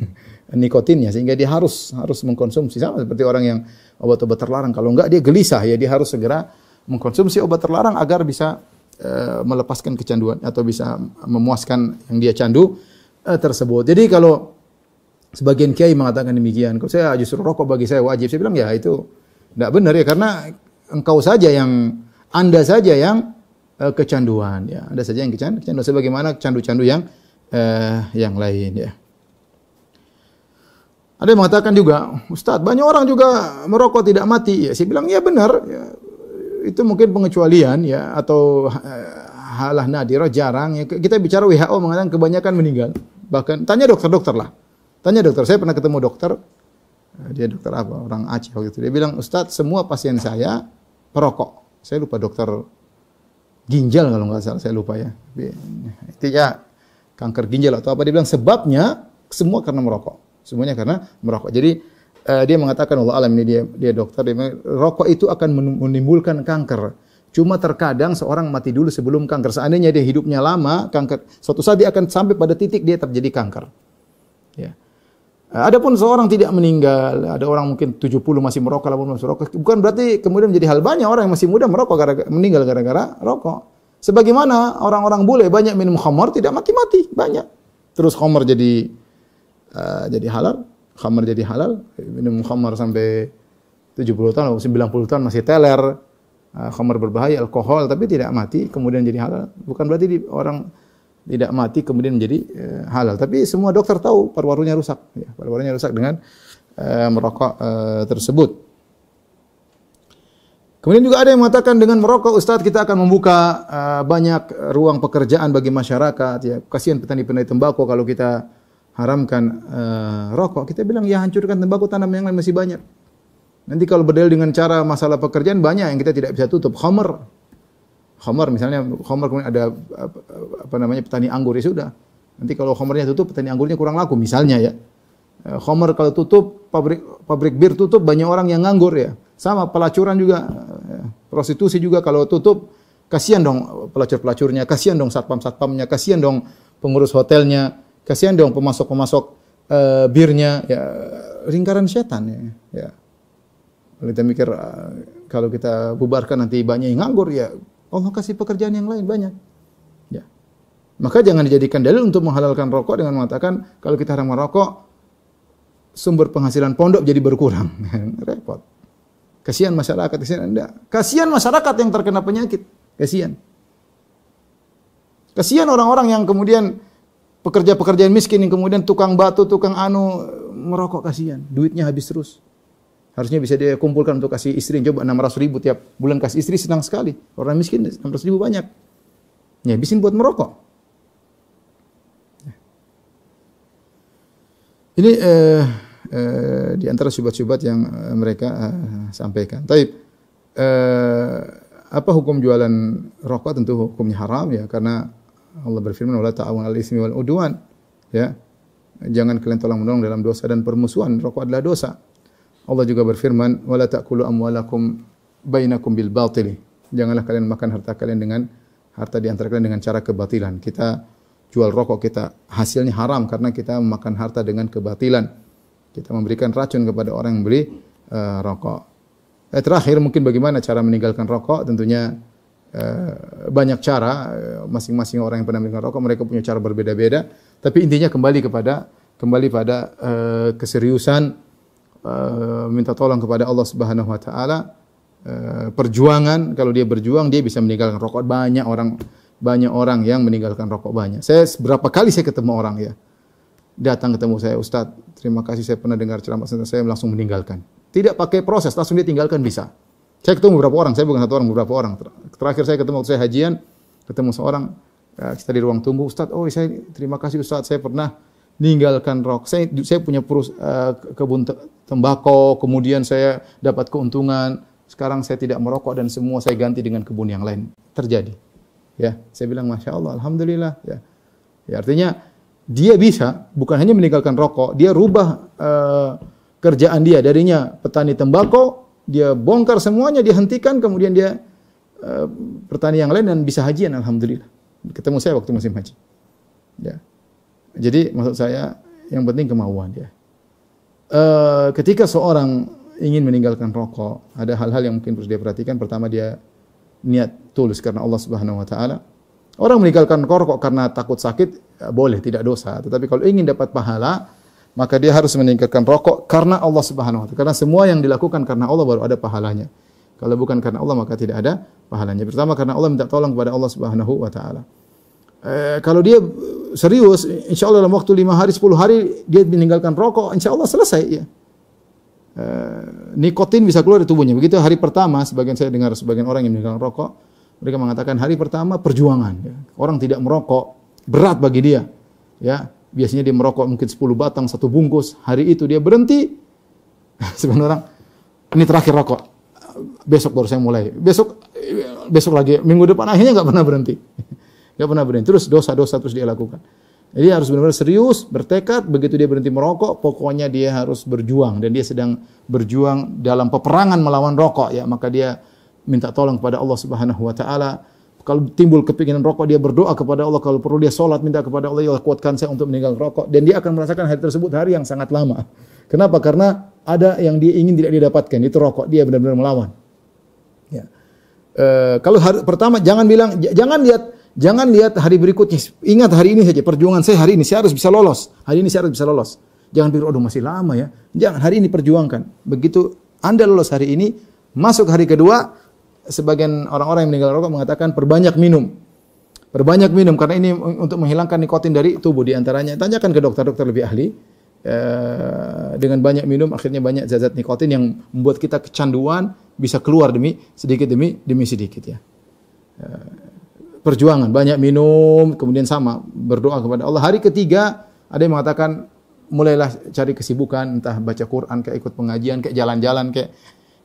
nikotinnya sehingga dia harus mengkonsumsi, sama seperti orang yang obat-obat terlarang. Kalau enggak dia gelisah, ya, dia harus segera mengkonsumsi obat terlarang agar bisa melepaskan kecanduan atau bisa memuaskan yang dia candu tersebut. Jadi kalau sebagian kiai mengatakan demikian, kalau saya justru rokok bagi saya wajib, saya bilang ya itu tidak benar, ya, karena Anda saja yang kecanduan, ya. Anda saja yang kecanduan sebagaimana candu-candu yang lain, ya. Ada yang mengatakan juga, Ustaz, banyak orang juga merokok tidak mati. Ya, saya bilang, ya benar. Ya, itu mungkin pengecualian, ya, atau halah nadirah, jarang. Ya, kita bicara WHO mengatakan kebanyakan meninggal. Bahkan tanya dokter-dokter lah. Tanya dokter. Saya pernah ketemu dokter. Dia dokter apa? Orang Aceh waktu itu. Dia bilang, Ustaz, semua pasien saya perokok. Saya lupa, dokter ginjal kalau nggak salah. Saya lupa, ya. Itu ya kanker ginjal atau apa. Dia bilang sebabnya semua karena merokok. Semuanya karena merokok. Jadi dia mengatakan, Allah alam, ini dia dokter, dia rokok itu akan menimbulkan kanker. Cuma terkadang seorang mati dulu sebelum kanker. Seandainya dia hidupnya lama, kanker suatu saat dia akan sampai pada titik dia terjadi kanker. Ya. Adapun seorang tidak meninggal, ada orang mungkin 70 masih merokok, 80 masih merokok, bukan berarti kemudian menjadi hal banyak orang yang masih muda merokok meninggal gara-gara rokok. Sebagaimana orang-orang bule banyak minum khamar tidak mati-mati, banyak. Terus khamar jadi halal, khamar jadi halal, minum khamar sampai 70 tahun atau 90 tahun masih teler, khamar berbahaya, alkohol, tapi tidak mati, kemudian jadi halal. Bukan berarti orang tidak mati kemudian menjadi halal. Tapi semua dokter tahu paru-parunya rusak, ya, paru-parunya rusak dengan merokok tersebut. Kemudian juga ada yang mengatakan dengan merokok, Ustaz, kita akan membuka banyak ruang pekerjaan bagi masyarakat. Ya, kasihan petani-petani tembakau kalau kita haramkan rokok. Kita bilang ya hancurkan tembakau, tanam yang lain masih banyak. Nanti kalau berdalil dengan cara masalah pekerjaan banyak yang kita tidak bisa tutup. Khamar misalnya, kemudian ada petani anggur, ya sudah. Nanti kalau khamarnya tutup, petani anggurnya kurang laku misalnya, ya. Khamar kalau tutup, pabrik bir tutup, banyak orang yang nganggur, ya. Sama pelacuran juga, prostitusi juga kalau tutup, kasihan dong pelacur-pelacurnya, kasihan dong satpam-satpamnya, kasihan dong pengurus hotelnya, Kasihan dong pemasok-pemasok birnya, ya lingkaran setan ya. Ya. Kalau kita mikir kalau kita bubarkan nanti banyak yang nganggur, ya Allah kasih pekerjaan yang lain banyak. Ya. Maka jangan dijadikan dalil untuk menghalalkan rokok dengan mengatakan kalau kita haram merokok sumber penghasilan pondok jadi berkurang. Repot. Kasihan masyarakat, kasihan masyarakat yang terkena penyakit. Kasihan. Kasihan orang-orang yang kemudian pekerja-pekerja miskin yang kemudian tukang batu, tukang merokok, kasihan. Duitnya habis terus. Harusnya bisa dia kumpulkan untuk kasih istri. Coba 600 ribu tiap bulan kasih istri, senang sekali. Orang miskin 600 ribu banyak. Ya, habisin buat merokok. Ini di antara syubhat-syubhat yang mereka sampaikan. Tapi apa hukum jualan rokok? Tentu hukumnya haram ya, karena Allah berfirman wala ta'awun 'alal itsmi wal 'udwan. Ya. Jangan kalian tolong-menolong dalam dosa dan permusuhan. Rokok adalah dosa. Allah juga berfirman wala ta'kulu amwalakum bainakum bil batil. Janganlah kalian makan harta kalian dengan harta di antara kalian dengan cara kebatilan. Kita jual rokok kita hasilnya haram karena kita memakan harta dengan kebatilan. Kita memberikan racun kepada orang yang beli rokok. Terakhir mungkin bagaimana cara meninggalkan rokok? Tentunya banyak cara, masing-masing orang yang pernah meninggalkan rokok mereka punya cara berbeda-beda, tapi intinya kembali pada keseriusan, minta tolong kepada Allah Subhanahu wa taala, perjuangan. Kalau dia berjuang dia bisa meninggalkan rokok. Banyak orang yang meninggalkan rokok banyak. Berapa kali saya ketemu orang ya, datang ketemu saya, Ustaz, terima kasih saya pernah dengar ceramah saya langsung meninggalkan. Tidak pakai proses, langsung dia tinggalkan bisa. Saya ketemu beberapa orang, saya bukan satu orang, beberapa orang. Terakhir saya ketemu waktu saya hajian, ketemu seorang, kita di ruang tunggu, Ustaz, saya terima kasih Ustaz, saya pernah meninggalkan rokok. Saya punya kebun tembakau, kemudian saya dapat keuntungan, sekarang saya tidak merokok dan semua saya ganti dengan kebun yang lain. Terjadi. Ya, saya bilang Masya Allah, Alhamdulillah. Ya, artinya dia bisa bukan hanya meninggalkan rokok, dia rubah kerjaan dia darinya petani tembakau, dia bongkar semuanya, dia hentikan, kemudian dia petani yang lain dan bisa hajian, alhamdulillah. Ketemu saya waktu musim haji. Ya. Jadi maksud saya yang penting kemauan dia. Ketika seorang ingin meninggalkan rokok, ada hal-hal yang mungkin harus dia perhatikan. Pertama dia niat tulus karena Allah Subhanahu wa taala. Orang meninggalkan rokok karena takut sakit, boleh, tidak dosa. Tetapi kalau ingin dapat pahala, maka dia harus meninggalkan rokok karena Allah Subhanahu wa taala. Karena semua yang dilakukan karena Allah baru ada pahalanya. Kalau bukan karena Allah maka tidak ada pahalanya. Pertama karena Allah minta tolong kepada Allah Subhanahu wa taala. Kalau dia serius, insya Allah dalam waktu 5 hari, 10 hari dia meninggalkan rokok, insya Allah selesai ya. Nikotin bisa keluar dari tubuhnya. Begitu hari pertama, saya dengar sebagian orang yang meninggalkan rokok, mereka mengatakan hari pertama perjuangan. Ya. Orang tidak merokok, berat bagi dia. Ya, biasanya dia merokok mungkin 10 batang, 1 bungkus. Hari itu dia berhenti. Sebenarnya orang, ini terakhir rokok. Besok baru saya mulai. Besok lagi. Minggu depan akhirnya nggak pernah berhenti. Nggak pernah berhenti. Terus dosa-dosa terus dia lakukan. Jadi harus benar-benar serius, bertekad. Begitu dia berhenti merokok, pokoknya dia harus berjuang. Dan dia sedang berjuang dalam peperangan melawan rokok. Ya, maka dia minta tolong kepada Allah Subhanahu wa taala. Kalau timbul kepinginan rokok, dia berdoa kepada Allah. Kalau perlu dia salat, minta kepada Allah, ya Allah kuatkan saya untuk meninggalkan rokok. Dan dia akan merasakan hari tersebut hari yang sangat lama. Kenapa? Karena ada yang dia ingin tidak didapatkan, itu rokok. Dia benar-benar melawan. Ya. Kalau hari pertama jangan lihat hari berikutnya. Ingat hari ini saja, perjuangan saya hari ini, saya harus bisa lolos. Hari ini saya harus bisa lolos. Jangan pikir, aduh masih lama ya. Jangan, hari ini perjuangkan. Begitu Anda lolos hari ini, masuk hari kedua, sebagian orang-orang yang meninggal rokok mengatakan perbanyak minum. Perbanyak minum karena ini untuk menghilangkan nikotin dari tubuh di antaranya. Tanyakan ke dokter lebih ahli. Dengan banyak minum akhirnya banyak zat-zat nikotin yang membuat kita kecanduan, bisa keluar demi sedikit ya. Perjuangan, banyak minum, kemudian sama berdoa kepada Allah. Hari ketiga ada yang mengatakan mulailah cari kesibukan, entah baca Quran, kayak ikut pengajian, kayak jalan-jalan, kayak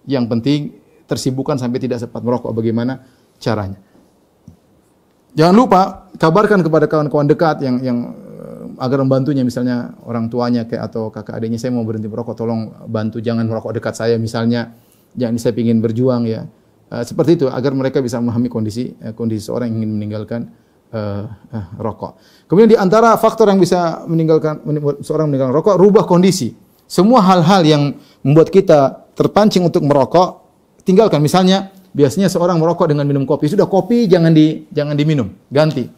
yang penting tersibukkan sampai tidak sempat merokok. Bagaimana caranya? Jangan lupa kabarkan kepada kawan-kawan dekat yang agar membantunya, misalnya orang tuanya kayak atau kakak adiknya, saya mau berhenti merokok, tolong bantu jangan merokok dekat saya misalnya. Jangan, saya ingin berjuang ya. Seperti itu agar mereka bisa memahami kondisi seorang yang ingin meninggalkan rokok. Kemudian di antara faktor yang bisa membuat seorang meninggalkan rokok, rubah kondisi. Semua hal-hal yang membuat kita terpancing untuk merokok, tinggalkan. Misalnya, biasanya seorang merokok dengan minum kopi. Sudah kopi jangan diminum, ganti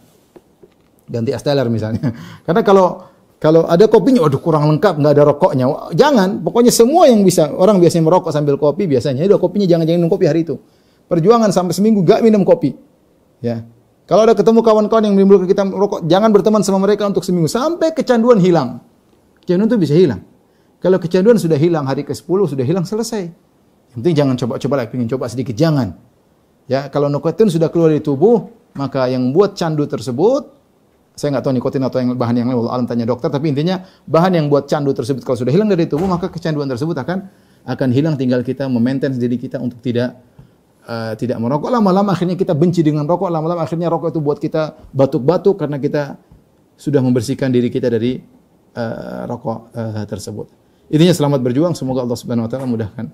es teler misalnya. Karena kalau ada kopinya, waduh kurang lengkap, nggak ada rokoknya. Jangan, pokoknya semua yang bisa. Orang biasanya merokok sambil kopi biasanya. Udah kopinya jangan minum kopi hari itu. Perjuangan sampai seminggu gak minum kopi. Ya. Kalau ada ketemu kawan-kawan yang menimbulkan kita merokok, jangan berteman sama mereka untuk seminggu sampai kecanduan hilang. Kecanduan itu bisa hilang. Kalau kecanduan sudah hilang, hari ke-10 sudah hilang, selesai. Yang penting jangan coba-coba lagi, pengen coba sedikit, jangan. Ya, kalau nikotin sudah keluar dari tubuh, maka yang buat candu tersebut, saya nggak tahu nikotin atau yang bahan yang lain, wallahu alam, tanya dokter, tapi intinya bahan yang buat candu tersebut kalau sudah hilang dari tubuh, maka kecanduan tersebut akan hilang, tinggal kita memaintain diri kita untuk tidak merokok. Lama-lama akhirnya kita benci dengan rokok, lama-lama akhirnya rokok itu buat kita batuk-batuk karena kita sudah membersihkan diri kita dari rokok tersebut. Intinya selamat berjuang, semoga Allah Subhanahu wa taala mudahkan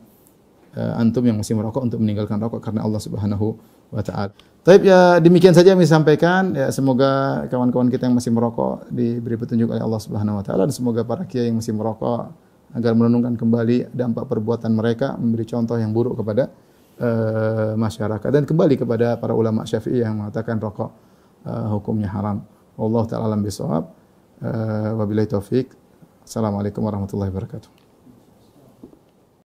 antum yang masih merokok untuk meninggalkan rokok karena Allah Subhanahu wa taala. Baik, ya demikian saja yang saya sampaikan. Ya, semoga kawan-kawan kita yang masih merokok diberi petunjuk oleh Allah Subhanahu wa taala, dan semoga para kiai yang masih merokok agar merenungkan kembali dampak perbuatan mereka, memberi contoh yang buruk kepada masyarakat, dan kembali kepada para ulama Syafi'i yang mengatakan rokok hukumnya haram. Wallahu taala alam bisawab. Wabillahi taufik. Assalamualaikum warahmatullahi wabarakatuh.